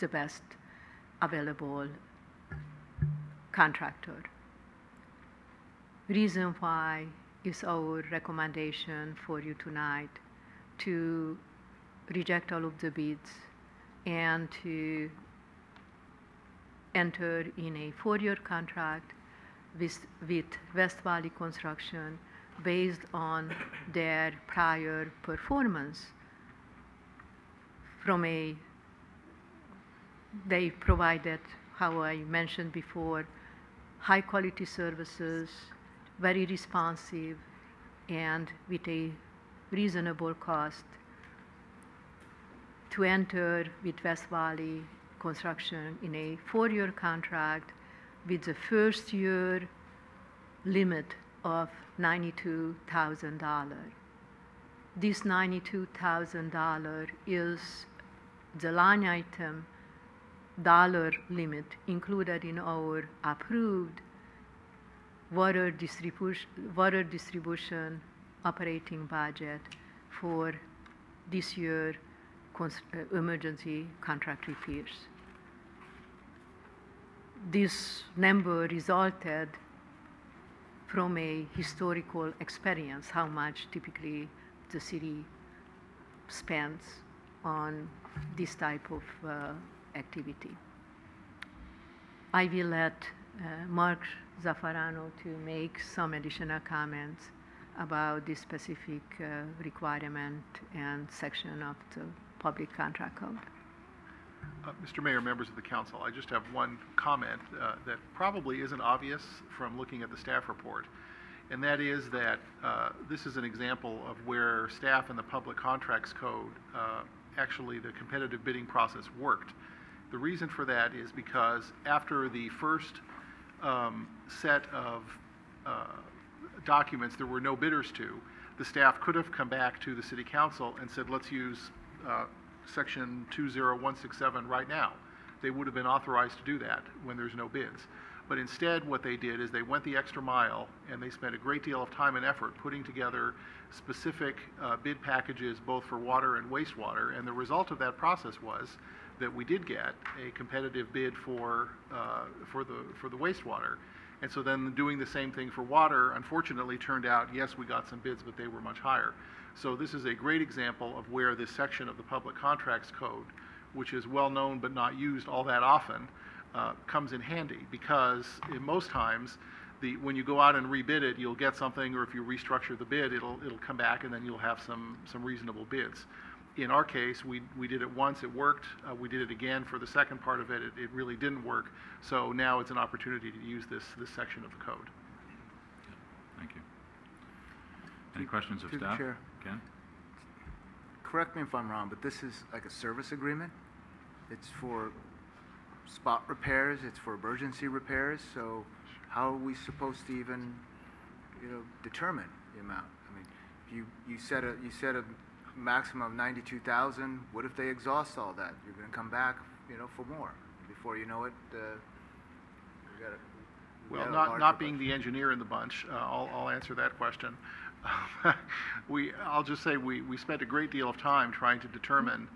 best available contractor. Reason why is our recommendation for you tonight to reject all of the bids and to enter in a 4-year contract with West Valley Construction based on their prior performance from a they provided, how I mentioned before, high quality services, very responsive, and with a reasonable cost to enter with West Valley Construction in a 4-year contract with the first year limit of $92,000. This $92,000 is the line item dollar limit included in our approved water distribution operating budget for this year emergency contract repairs. This number resulted from a historical experience, how much typically the city spends on this type of activity. I will let Mark Zaffarano to make some additional comments about this specific requirement and section of the Public Contract Code. Mr. Mayor, members of the council, I just have one comment that probably isn't obvious from looking at the staff report, and that is that this is an example of where staff and the Public Contracts Code, actually the competitive bidding process worked. The reason for that is because after the first set of documents there were no bidders to, the staff could have come back to the City Council and said, let's use Section 20167 right now. They would have been authorized to do that when there's no bids. But instead what they did is they went the extra mile and they spent a great deal of time and effort putting together specific bid packages both for water and wastewater, and the result of that process was that we did get a competitive bid for the wastewater. And so then doing the same thing for water, unfortunately turned out, yes, we got some bids, but they were much higher. So this is a great example of where this section of the Public Contracts Code, which is well known but not used all that often, comes in handy, because in most times, when you go out and rebid it, you'll get something, or if you restructure the bid, it'll come back and then you'll have some reasonable bids. In our case, we did it once, it worked. We did it again for the second part of it. It really didn't work. So now it's an opportunity to use this section of the code. Thank you. Any questions of Through the staff? chair. Ken? Correct me if I'm wrong, but this is like a service agreement? It's for spot repairs, it's for emergency repairs, so how are we supposed to even, determine the amount? I mean, you said a maximum of 92,000. What if they exhaust all that? You're going to come back, for more. Before you know it, Well, not being the engineer in the bunch, I'll answer that question. I'll just say we spent a great deal of time trying to determine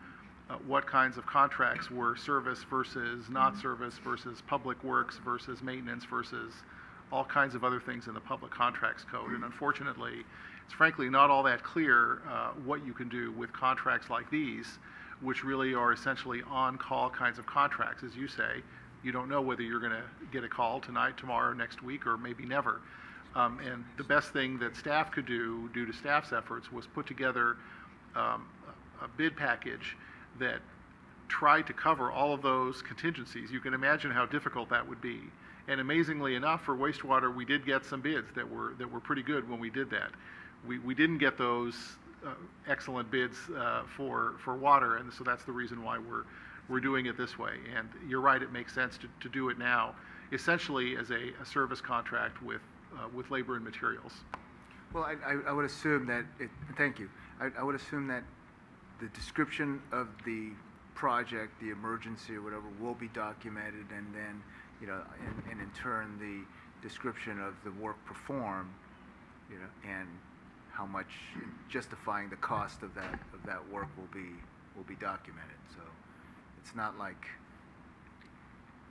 what kinds of contracts were service versus not service versus public works versus maintenance versus all kinds of other things in the Public Contracts Code. And unfortunately, it's frankly not all that clear what you can do with contracts like these, which really are essentially on-call kinds of contracts. As you say, you don't know whether you're going to get a call tonight, tomorrow, next week, or maybe never. And the best thing that staff could do, due to staff's efforts, was put together a bid package that tried to cover all of those contingencies. You can imagine how difficult that would be. And amazingly enough, for wastewater, we did get some bids that were pretty good when we did that. We didn't get those excellent bids for water, and so that's the reason why we're doing it this way. And you're right, it makes sense to do it now, essentially as a service contract with labor and materials. Well, I would assume that, thank you. I would assume that the description of the project, the emergency or whatever, will be documented, and then, and in turn, the description of the work performed, and how much justifying the cost of that work will be documented. So it's not like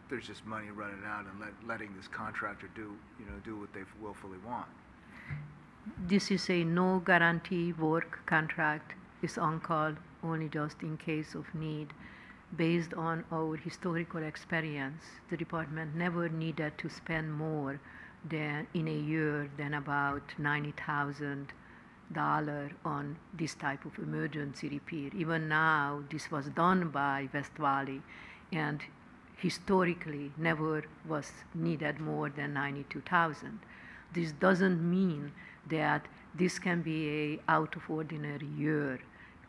there's just money running out and letting this contractor do what they willfully want. This is a no guarantee work contract. It's on call only just in case of need. Based on our historical experience, the department never needed to spend more than in a year than about $90,000 on this type of emergency repair. Even now, this was done by West Valley, and historically never was needed more than 92,000. This doesn't mean that this can be a out of ordinary year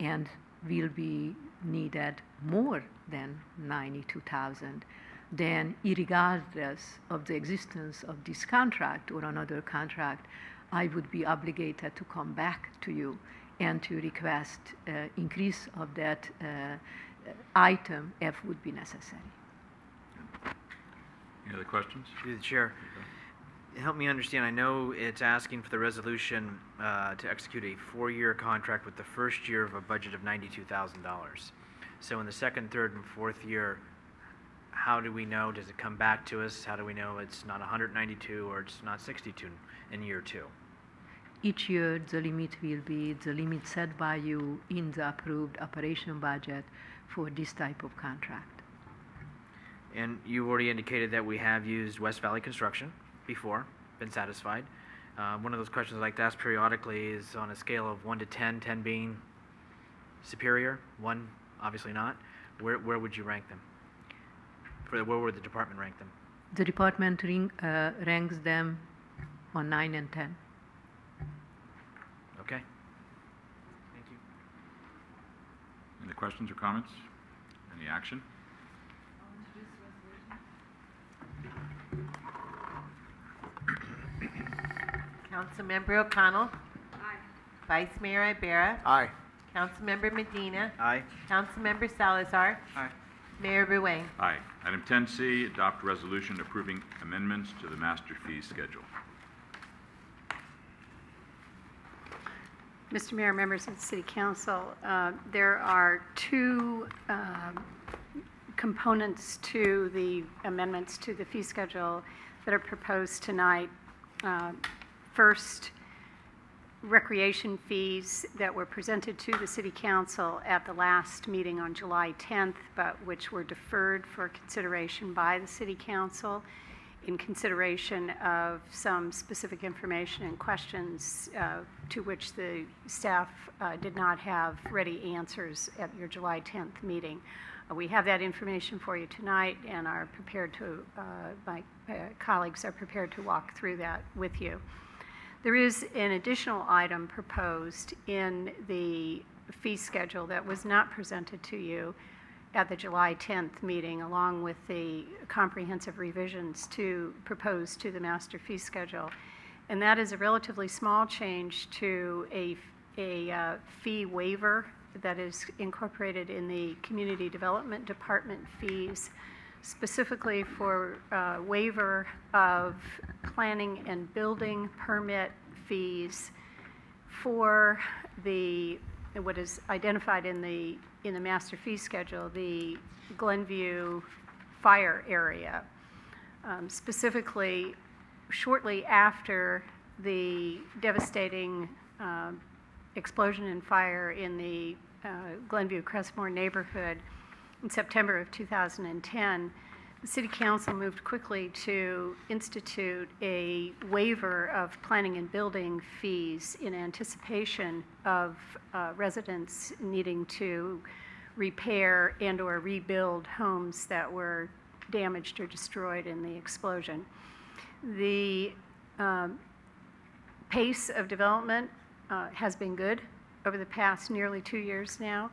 and will be needed more than 92,000. Then, regardless of the existence of this contract or another contract, I would be obligated to come back to you and to request increase of that item if would be necessary. Any other questions? Through the chair. Help me understand, I know it's asking for the resolution to execute a 4-year contract with the first year of a budget of $92,000. So in the second, third, and fourth year, how do we know? Does it come back to us? How do we know it's not 192 or it's not 62 in year 2? Each year, the limit will be the limit set by you in the approved operation budget for this type of contract. And you already indicated that we have used West Valley Construction before, been satisfied. One of those questions I'd like to ask periodically is on a scale of 1 to 10, 10 being superior, 1 obviously not. Where would you rank them? Where would the department rank them? The department ranks them on 9 and 10. Okay. Thank you. Any questions or comments? Any action? Councilmember O'Connell. Aye. Vice Mayor Ibarra. Aye. Councilmember Medina. Aye. Councilmember Salazar. Aye. Mayor Ruane. Aye. Item 10C, adopt resolution approving amendments to the master fee schedule. Mr. Mayor, members of the City Council, there are 2 components to the amendments to the fee schedule that are proposed tonight. First, recreation fees that were presented to the City Council at the last meeting on July 10th, but which were deferred for consideration by the City Council in consideration of some specific information and questions to which the staff did not have ready answers at your July 10th meeting. We have that information for you tonight and are prepared to, my colleagues are prepared to walk through that with you. There is an additional item proposed in the fee schedule that was not presented to you at the July 10th meeting, along with the comprehensive revisions proposed to the master fee schedule. And that is a relatively small change to a fee waiver that is incorporated in the Community Development Department fees, specifically for waiver of planning and building permit fees for what is identified in the master fee schedule, the Glenview fire area. Specifically, shortly after the devastating explosion and fire in the Glenview Crestmore neighborhood in September of 2010, the City Council moved quickly to institute a waiver of planning and building fees in anticipation of residents needing to repair and or rebuild homes that were damaged or destroyed in the explosion. The pace of development has been good over the past nearly 2 years now,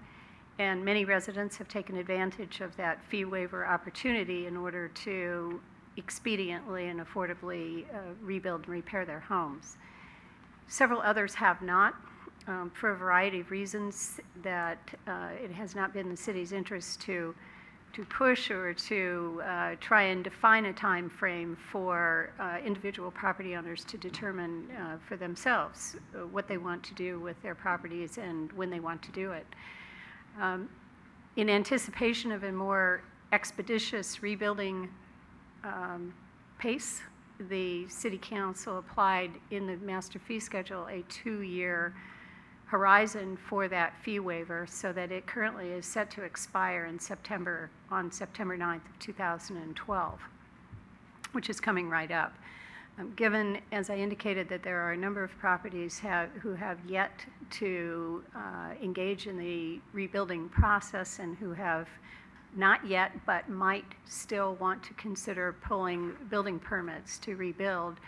and many residents have taken advantage of that fee waiver opportunity in order to expediently and affordably rebuild and repair their homes. Several others have not, for a variety of reasons that it has not been the city's interest to push or to try and define a time frame for individual property owners to determine for themselves what they want to do with their properties and when they want to do it. In anticipation of a more expeditious rebuilding pace, the City Council applied in the master fee schedule a 2-year horizon for that fee waiver, so that it currently is set to expire on September 9th of 2012, which is coming right up. Given, as I indicated, that there are a number of properties who have yet to engage in the rebuilding process and who have not yet, but might still want to consider pulling building permits to rebuild,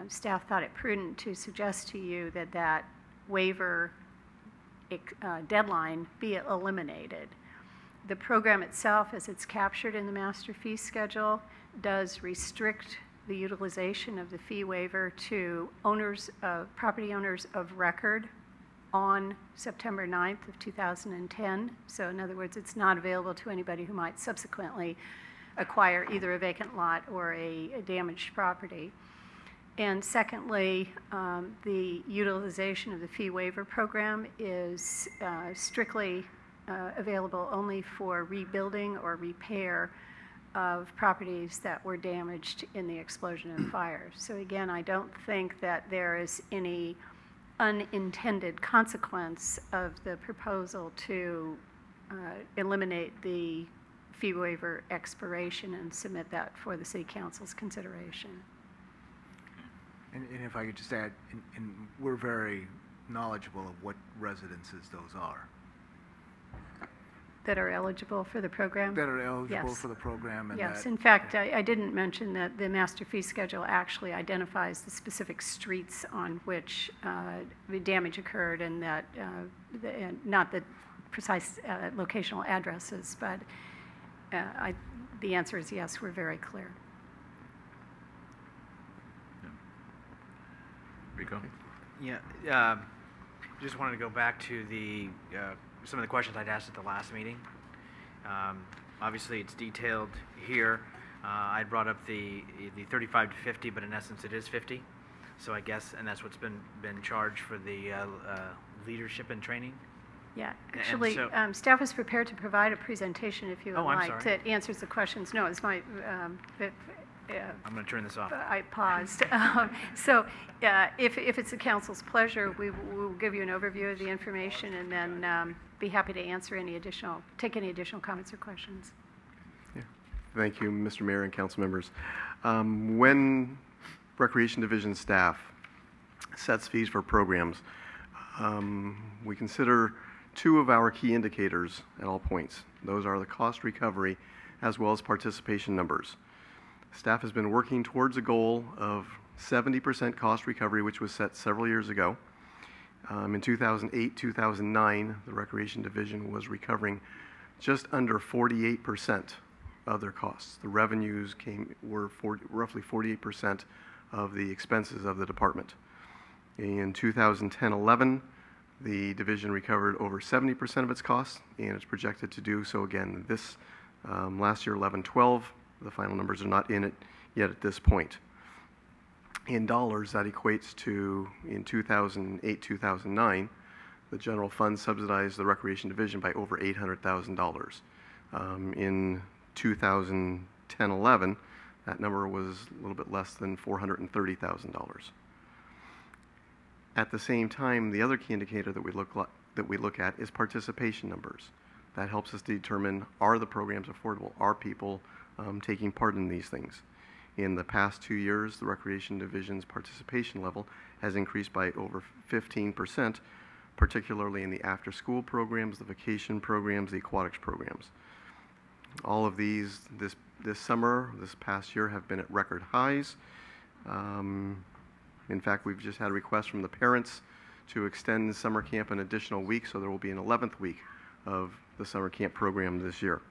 staff thought it prudent to suggest to you that that waiver deadline be eliminated. The program itself, as it's captured in the master fee schedule, does restrict the utilization of the fee waiver to property owners of record on September 9th of 2010. So in other words, it's not available to anybody who might subsequently acquire either a vacant lot or a damaged property. And secondly, the utilization of the fee waiver program is strictly available only for rebuilding or repair of properties that were damaged in the explosion and fire. So again, I don't think that there is any unintended consequence of the proposal to eliminate the fee waiver expiration and submit that for the City Council's consideration. And if I could just add, and we're very knowledgeable of what residences those are. That are eligible for the program? That are eligible Yes. for the program. And yes, that, in fact, I didn't mention that the master fee schedule actually identifies the specific streets on which the damage occurred, and that not the precise locational addresses, but the answer is yes, we're very clear. Rico? Yeah, just wanted to go back to the some of the questions I'd asked at the last meeting. Obviously, it's detailed here. I brought up the 35 to 50, but in essence, it is 50. So I guess, and that's what's been charged for the leadership and training. Yeah, And actually, so- staff is prepared to provide a presentation if you would Oh, I'm like sorry. that answers the questions. No, it's my. I'm going to turn this off. I paused. So if it's the council's pleasure, we will give you an overview of the information and then be happy to answer take any additional comments or questions. Thank you, Mr. Mayor and council members. When Recreation Division staff sets fees for programs, we consider two of our key indicators at all points. Those are the cost recovery as well as participation numbers. Staff has been working towards a goal of 70% cost recovery, which was set several years ago. In 2008, 2009, the Recreation Division was recovering just under 48% of their costs. The revenues were roughly 48% of the expenses of the department. In 2010-11, the division recovered over 70% of its costs, and it's projected to do so again this last year, 11-12. The final numbers are not in it yet at this point. In dollars, that equates to, in 2008-2009, the general fund subsidized the Recreation Division by over $800,000. In 2010-11, that number was a little bit less than $430,000. At the same time, the other key indicator that we look at is participation numbers. That helps us determine, are the programs affordable? Are people taking part in these things? In the past 2 years, the Recreation Division's participation level has increased by over 15%, particularly in the after-school programs, the vacation programs, the aquatics programs. All of these this summer, this past year, have been at record highs. In fact, we've just had a request from the parents to extend summer camp an additional week, so there will be an 11th week of the summer camp program this year.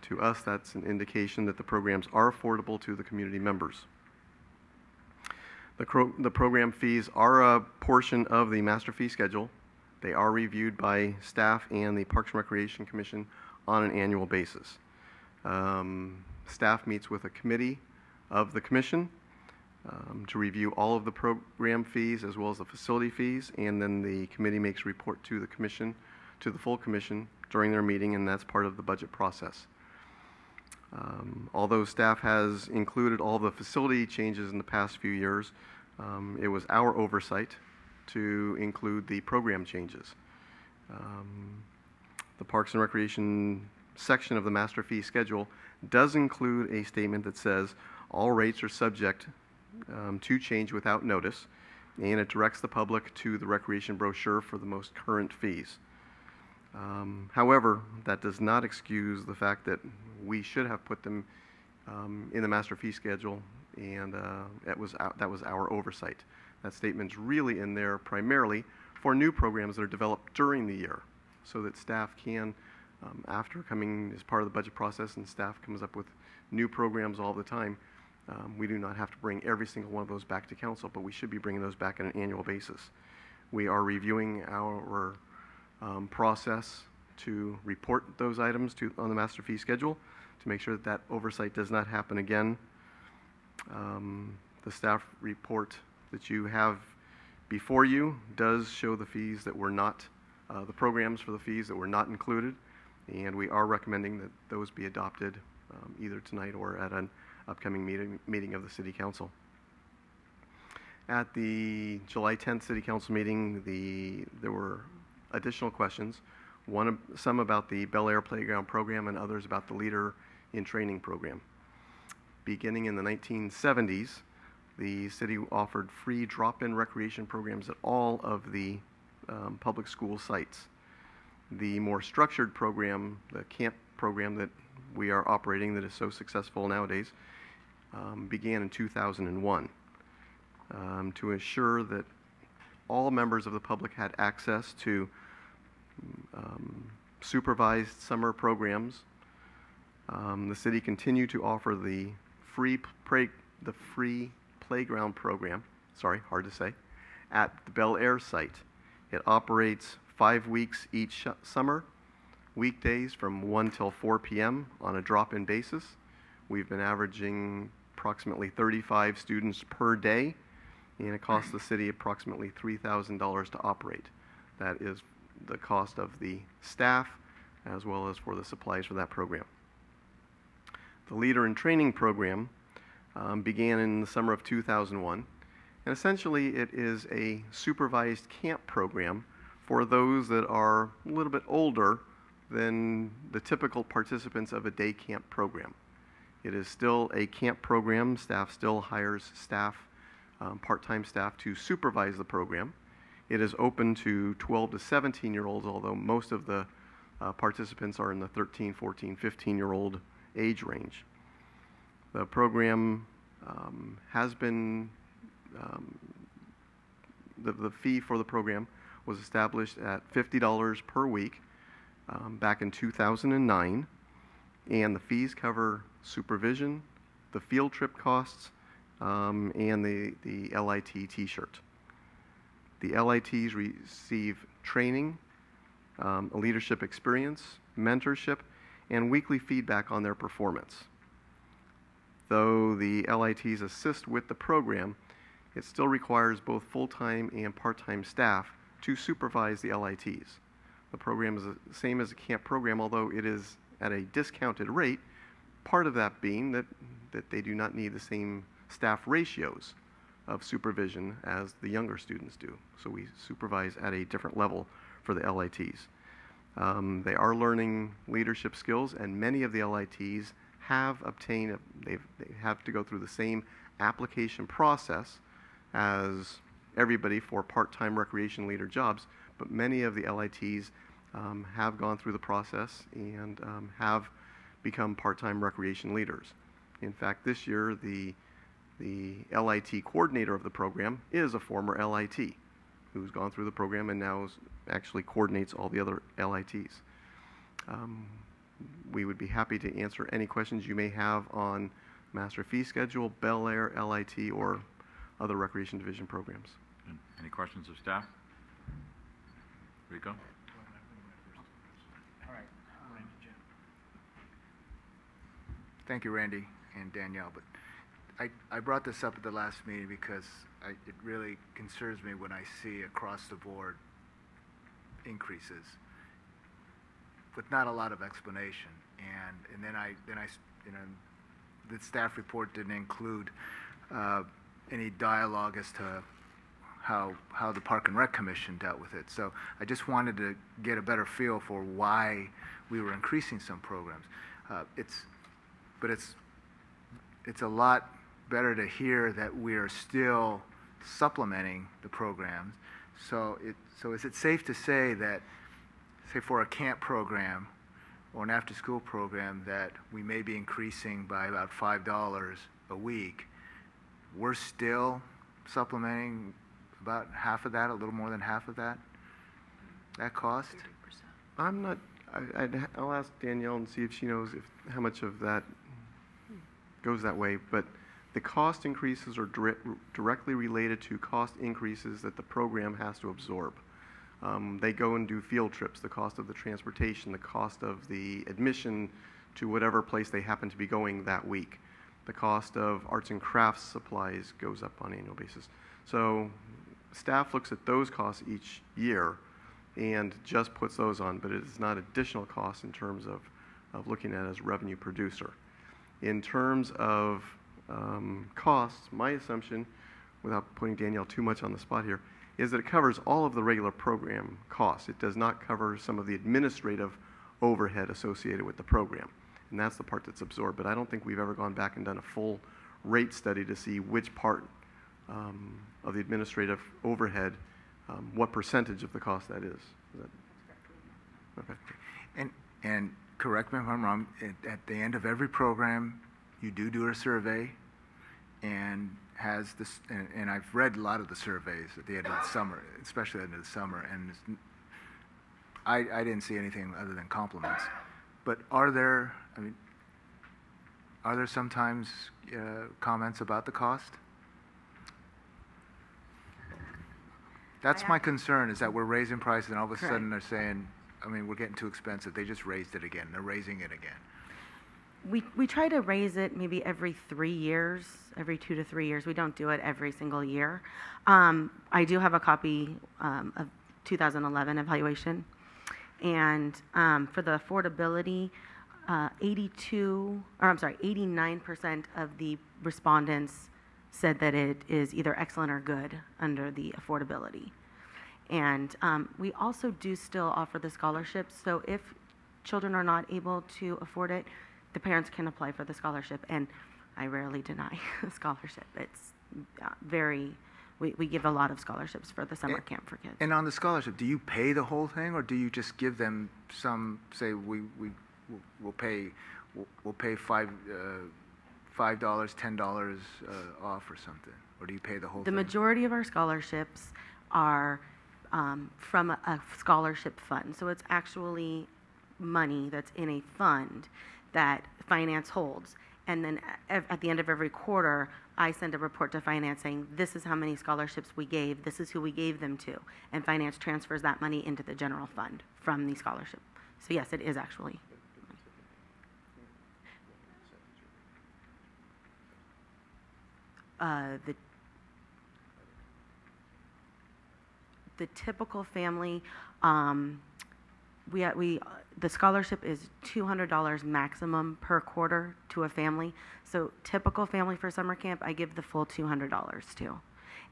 To us, that's an indication that the programs are affordable to the community members. The program fees are a portion of the master fee schedule. They are reviewed by staff and the Parks and Recreation Commission on an annual basis. Staff meets with a committee of the commission to review all of the program fees as well as the facility fees, and then the committee makes a report to the commission, to the full commission during their meeting, and that's part of the budget process. Although staff has included all the facility changes in the past few years, it was our oversight to include the program changes. The Parks and Recreation section of the master fee schedule does include a statement that says all rates are subject to change without notice, and it directs the public to the recreation brochure for the most current fees. However, that does not excuse the fact that we should have put them in the master fee schedule, and that was our oversight. That statement's really in there primarily for new programs that are developed during the year, so that staff can, after coming as part of the budget process and staff comes up with new programs all the time, we do not have to bring every single one of those back to council, but we should be bringing those back on an annual basis. We are reviewing our process to report those items on the master fee schedule to make sure that that oversight does not happen again. The staff report that you have before you does show the fees that were not, the programs for the fees that were not included, and we are recommending that those be adopted either tonight or at an upcoming meeting of the City Council. At the July 10th City Council meeting, there were additional questions, some about the Bel Air Playground program and others about the Leader in Training program. Beginning in the 1970s, the city offered free drop-in recreation programs at all of the public school sites. The more structured program, the camp program that we are operating that is so successful nowadays, began in 2001 to ensure that all members of the public had access to supervised summer programs. The city continued to offer the free playground program, sorry, hard to say, at the Bel Air site. It operates 5 weeks each summer, weekdays from 1 till 4 p.m. on a drop-in basis. We've been averaging approximately 35 students per day, and it costs the city approximately $3,000 to operate. That is the cost of the staff as well as for the supplies for that program. The Leader in Training program began in the summer of 2001, and essentially it is a supervised camp program for those that are a little bit older than the typical participants of a day camp program. It is still a camp program. Staff still hires staff, part-time staff, to supervise the program. It is open to 12 to 17-year-olds, although most of the participants are in the 13, 14, 15-year-old age range. The program has been, the fee for the program was established at $50 per week back in 2009, and the fees cover supervision, the field trip costs, and the LIT t-shirt. The LITs receive training, a leadership experience, mentorship, and weekly feedback on their performance. Though the LITs assist with the program, it still requires both full-time and part-time staff to supervise the LITs. The program is the same as a camp program, although it is at a discounted rate, part of that being that they do not need the same staff ratios of supervision as the younger students do. So we supervise at a different level for the LITs. They are learning leadership skills, and many of the LITs have obtained, they have to go through the same application process as everybody for part-time recreation leader jobs, but many of the LITs have gone through the process and have become part-time recreation leaders. In fact, this year, the LIT coordinator of the program is a former LIT who's gone through the program and now actually coordinates all the other LITs. We would be happy to answer any questions you may have on master fee schedule, Bel Air, LIT, or other Recreation Division programs. Any questions of staff? Rico? All right. Thank you, Randy and Danielle. But I brought this up at the last meeting because it really concerns me when I see across the board increases with not a lot of explanation. And then I you know, the staff report didn't include any dialogue as to how the Park and Rec Commission dealt with it. So I just wanted to get a better feel for why we were increasing some programs. But it's a lot better to hear that we are still supplementing the programs. So is it safe to say that say for a camp program or an after-school program that we may be increasing by about $5 a week, we're still supplementing about half of that, a little more than half of that cost? I'm not, I'll ask Danielle and see if she knows how much of that goes that way, but the cost increases are directly related to cost increases that the program has to absorb. They go and do field trips, the cost of the transportation, the cost of the admission to whatever place they happen to be going that week. The cost of arts and crafts supplies goes up on an annual basis. So staff looks at those costs each year and just puts those on, but it is not additional costs in terms of looking at it as revenue producer. In terms of costs, my assumption, without putting Danielle too much on the spot here, is that it covers all of the regular program costs. It does not cover some of the administrative overhead associated with the program. And that's the part that's absorbed. But I don't think we've ever gone back and done a full rate study to see which part of the administrative overhead, what percentage of the cost that is. Okay. And correct me if I'm wrong, at the end of every program, you do a survey, and has this, and I've read a lot of the surveys at the end of the summer, especially at the end of the summer, and I didn't see anything other than compliments. But are there sometimes comments about the cost? That's my concern, is that we're raising prices and all of a sudden they're saying, we're getting too expensive. They just raised it again. They're raising it again. We try to raise it maybe every 3 years, every 2 to 3 years. We don't do it every single year. I do have a copy of 2011 evaluation. And for the affordability, 89% of the respondents said that it is either excellent or good under the affordability. And we also do still offer the scholarships. So if children are not able to afford it, the parents can apply for the scholarship. And I rarely deny a scholarship. It's we give a lot of scholarships for the summer camp for kids. And on the scholarship, do you pay the whole thing, or do you just give them some, say we'll pay $5, $10 off or something, or do you pay the whole thing? The majority of our scholarships are from a scholarship fund. So it's actually money that's in a fund that finance holds. And then at the end of every quarter, I send a report to finance saying, this is how many scholarships we gave, this is who we gave them to. And finance transfers that money into the general fund from the scholarship. So yes, it is actually. The typical family, the scholarship is $200 maximum per quarter to a family. So typical family for summer camp, I give the full $200 to.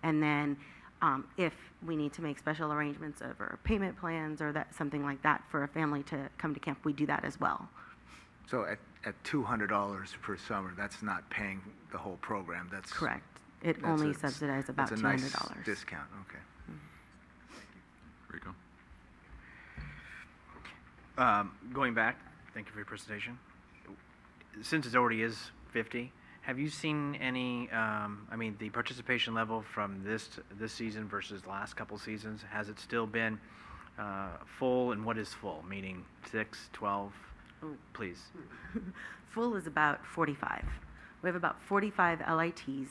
And then if we need to make special arrangements over payment plans or something like that for a family to come to camp, we do that as well. So at $200 per summer, that's not paying the whole program. That's correct. It only subsidizes about $200. That's a nice discount. Okay. Rico. Going back, thank you for your presentation. Since it already is 50, have you seen any, the participation level from this season versus the last couple seasons, has it still been full, and what is full, meaning 6, 12? Oh. Please. Full is about 45. We have about 45 LITs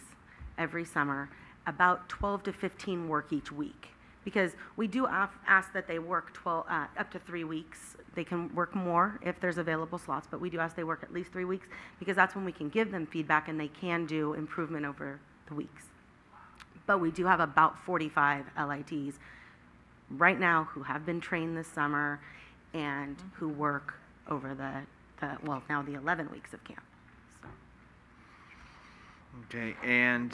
every summer, about 12 to 15 work each week. Because we do ask that they work up to 3 weeks. They can work more if there's available slots, but we do ask they work at least 3 weeks because that's when we can give them feedback and they can do improvement over the weeks. But we do have about 45 LITs right now who have been trained this summer and who work over now the 11 weeks of camp. Okay, and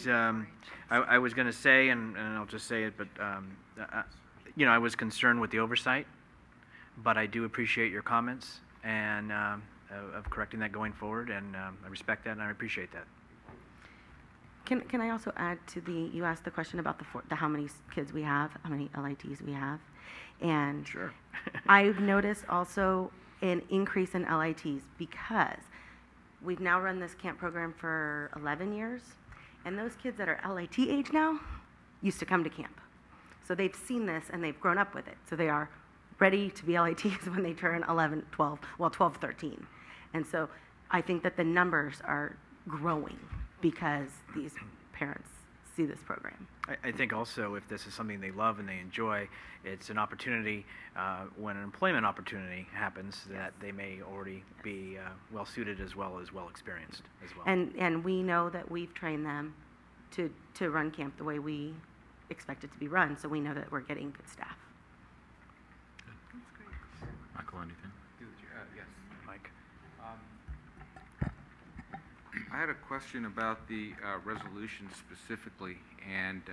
I was going to say, and I'll just say it, but I was concerned with the oversight, but I do appreciate your comments and of correcting that going forward, and I respect that and I appreciate that. Can I also add to you asked the question about the how many kids we have, how many LITs we have. And Sure. I've noticed also an increase in LITs because we've now run this camp program for 11 years, and those kids that are LIT age now used to come to camp. So they've seen this and they've grown up with it. So they are ready to be LITs when they turn 11, 12, 13. And so I think that the numbers are growing because these parents see this program. I think also if this is something they love and they enjoy, it's an opportunity when an employment opportunity happens that they may already be well suited as well experienced as well. And we know that we've trained them to run camp the way we expect it to be run, so we know that we're getting good staff. Michael, anything? Yes. Mike. I had a question about the resolution specifically, and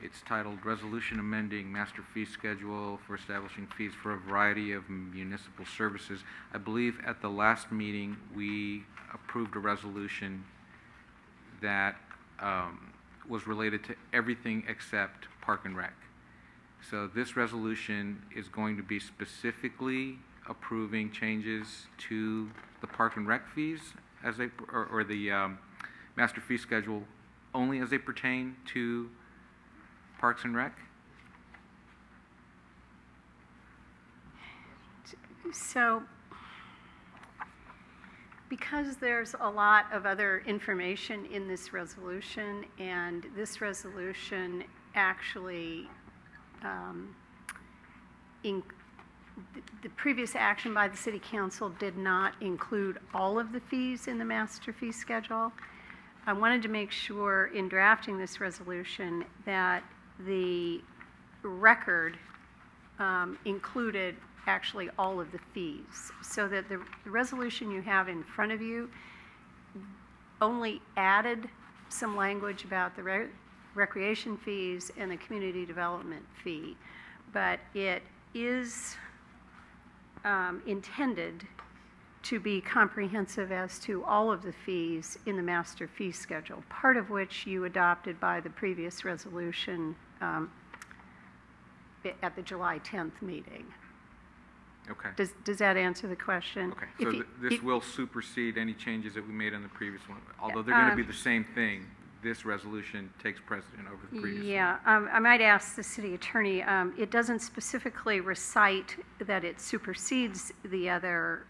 it's titled Resolution Amending Master Fee Schedule for Establishing Fees for a Variety of Municipal Services. I believe at the last meeting we approved a resolution that was related to everything except Park and Rec. So this resolution is going to be specifically approving changes to the Park and Rec fees as they, or the master fee schedule only as they pertain to Parks and Rec? So, because there's a lot of other information in this resolution, and this resolution actually the previous action by the City Council did not include all of the fees in the master fee schedule. I wanted to make sure in drafting this resolution that the record included actually all of the fees, so that the resolution you have in front of you only added some language about the recreation fees and the community development fee, but it is intended to be comprehensive as to all of the fees in the master fee schedule, part of which you adopted by the previous resolution at the July 10th meeting. Okay. Does that answer the question? Okay, so this will supersede any changes that we made on the previous one. Although they're going to be the same thing, this resolution takes precedent over the previous one. Yeah, I might ask the city attorney, it doesn't specifically recite that it supersedes the other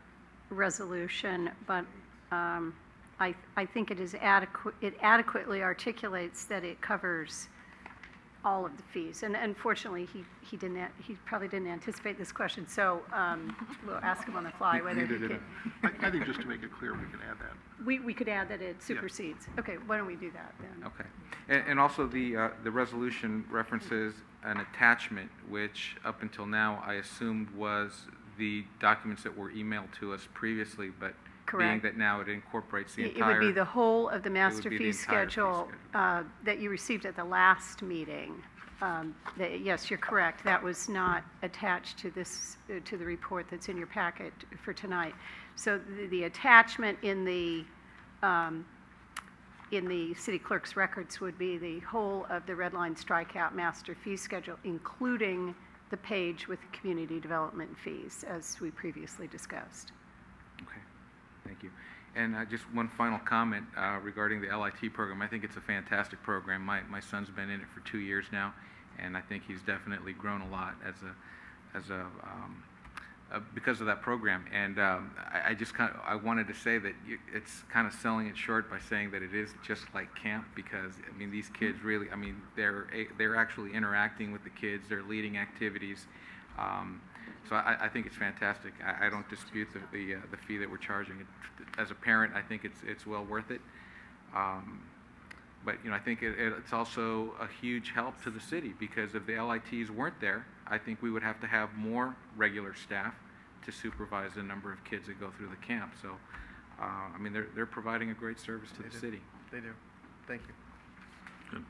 resolution, but I think it is adequate. It adequately articulates that it covers all of the fees. And unfortunately, he probably didn't anticipate this question, so we'll ask him on the fly whether he can. I think just to make it clear, we can add that. We could add that it supersedes. Yeah. Okay, why don't we do that then? Okay. And also the resolution references an attachment, which up until now I assumed was the documents that were emailed to us previously, but correct. Being that now it incorporates the entire... It would be the whole of the master fee schedule that you received at the last meeting. Yes, you're correct. That was not attached to this, to the report that's in your packet for tonight. So the attachment in the city clerk's records would be the whole of the red line strikeout master fee schedule, including the page with the community development fees, as we previously discussed. Okay, thank you. And just one final comment regarding the LIT program. I think it's a fantastic program. My son's been in it for 2 years now, and I think he's definitely grown a lot because of that program. And I wanted to say that it's kind of selling it short by saying that it is just like camp, because I mean these kids really, I mean they're actually interacting with the kids, they're leading activities. So I think it's fantastic. I don't dispute the fee that we're charging. As a parent, I think it's well worth it. But you know, I think it's also a huge help to the city, because if the LITs weren't there, I think we would have to have more regular staff to supervise the number of kids that go through the camp. So, I mean, they're providing a great service to the city. They do. Thank you. Good.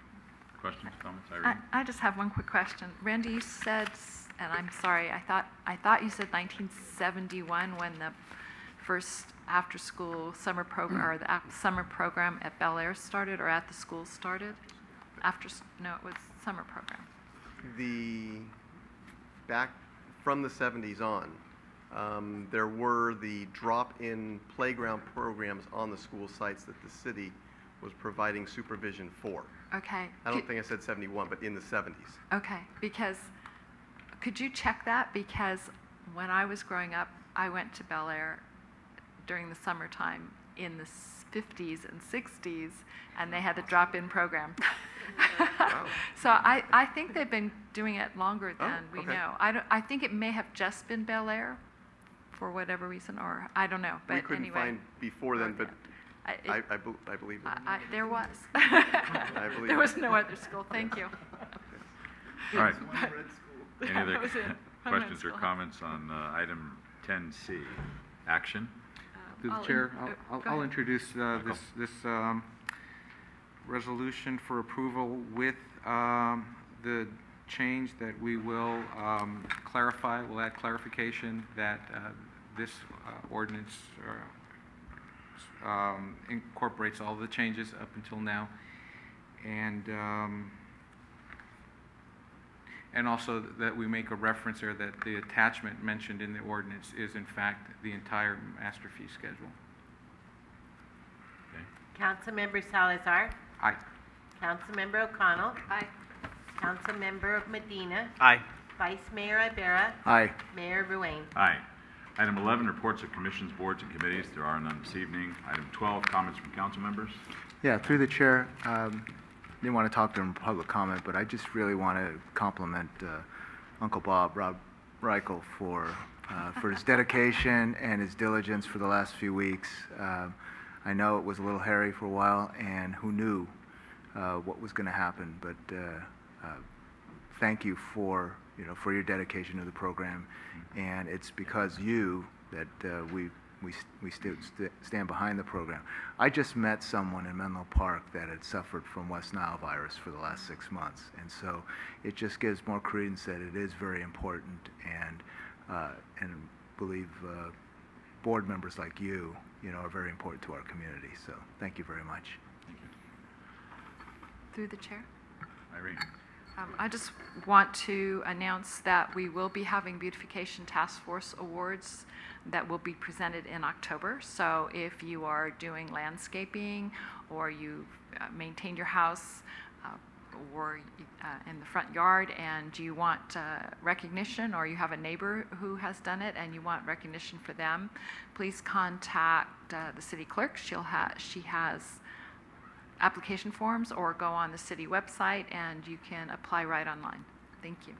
Questions, comments? Irene? I just have one quick question. Randy, you said, and I'm sorry, I thought you said 1971 when the first after-school summer program, or the summer program at Bel Air started, or at the school started? No, it was summer program. back from the 70s on, there were the drop-in playground programs on the school sites that the city was providing supervision for. Okay. I don't think I said 71, but in the 70s. Okay, because, could you check that? Because when I was growing up, I went to Bel Air during the summertime in the 50s and 60s, and they had the drop-in program. Wow. So I think they've been doing it longer than we okay. know. I think it may have just been Bel Air for whatever reason, or I don't know. But We couldn't anyway, find before then, but I believe it. there was. I believe There it. was no other school. Thank you. All right. Yeah, Any other that was it. One red questions or school. comments on item 10C? Action? Through the I'll chair, go I'll ahead. introduce this resolution for approval with the change that we will clarify, we'll add clarification that this ordinance incorporates all the changes up until now, and also that we make a reference there that the attachment mentioned in the ordinance is in fact the entire master fee schedule. Councilmember Salazar. Aye. Councilmember O'Connell. Aye. Councilmember of Medina. Aye. Vice Mayor Ibarra. Aye. Mayor Ruane. Aye. Item 11, reports of commissions, boards, and committees. There are none this evening. Item 12, comments from council members. Yeah, through the chair, didn't want to talk to him in public comment, but I just really want to compliment Uncle Bob, Rob Reichel, for his dedication and his diligence for the last few weeks. I know it was a little hairy for a while, and who knew what was going to happen, but thank you for your dedication to the program, and it's because you that we stand behind the program. I just met someone in Menlo Park that had suffered from West Nile virus for the last 6 months, and so it just gives more credence that it is very important, and believe board members like you are very important to our community. So thank you very much. Thank you. Through the chair. Irene. I just want to announce that we will be having Beautification Task Force Awards that will be presented in October. So if you are doing landscaping, or you've maintained your house, or in the front yard, and you want recognition, or you have a neighbor who has done it and you want recognition for them, please contact the city clerk. She has application forms, or go on the city website and you can apply right online. Thank you.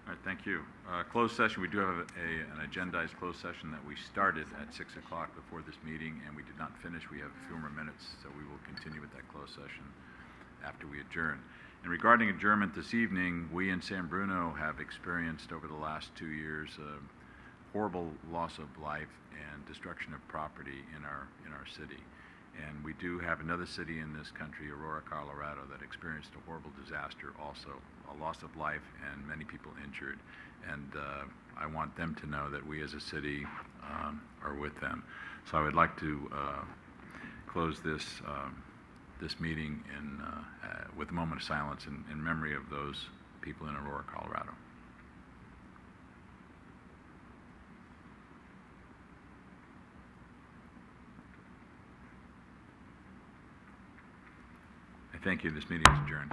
All right, thank you. Closed session, we do have an agendized closed session that we started at 6 o'clock before this meeting, and we did not finish. We have a few more minutes, so we will continue with that closed session after we adjourn. And regarding adjournment this evening, we in San Bruno have experienced over the last 2 years a horrible loss of life and destruction of property in our city. And we do have another city in this country, Aurora, Colorado, that experienced a horrible disaster also, a loss of life and many people injured. And I want them to know that we as a city are with them. So I would like to close this meeting with a moment of silence in memory of those people in Aurora, Colorado. I thank you. This meeting is adjourned.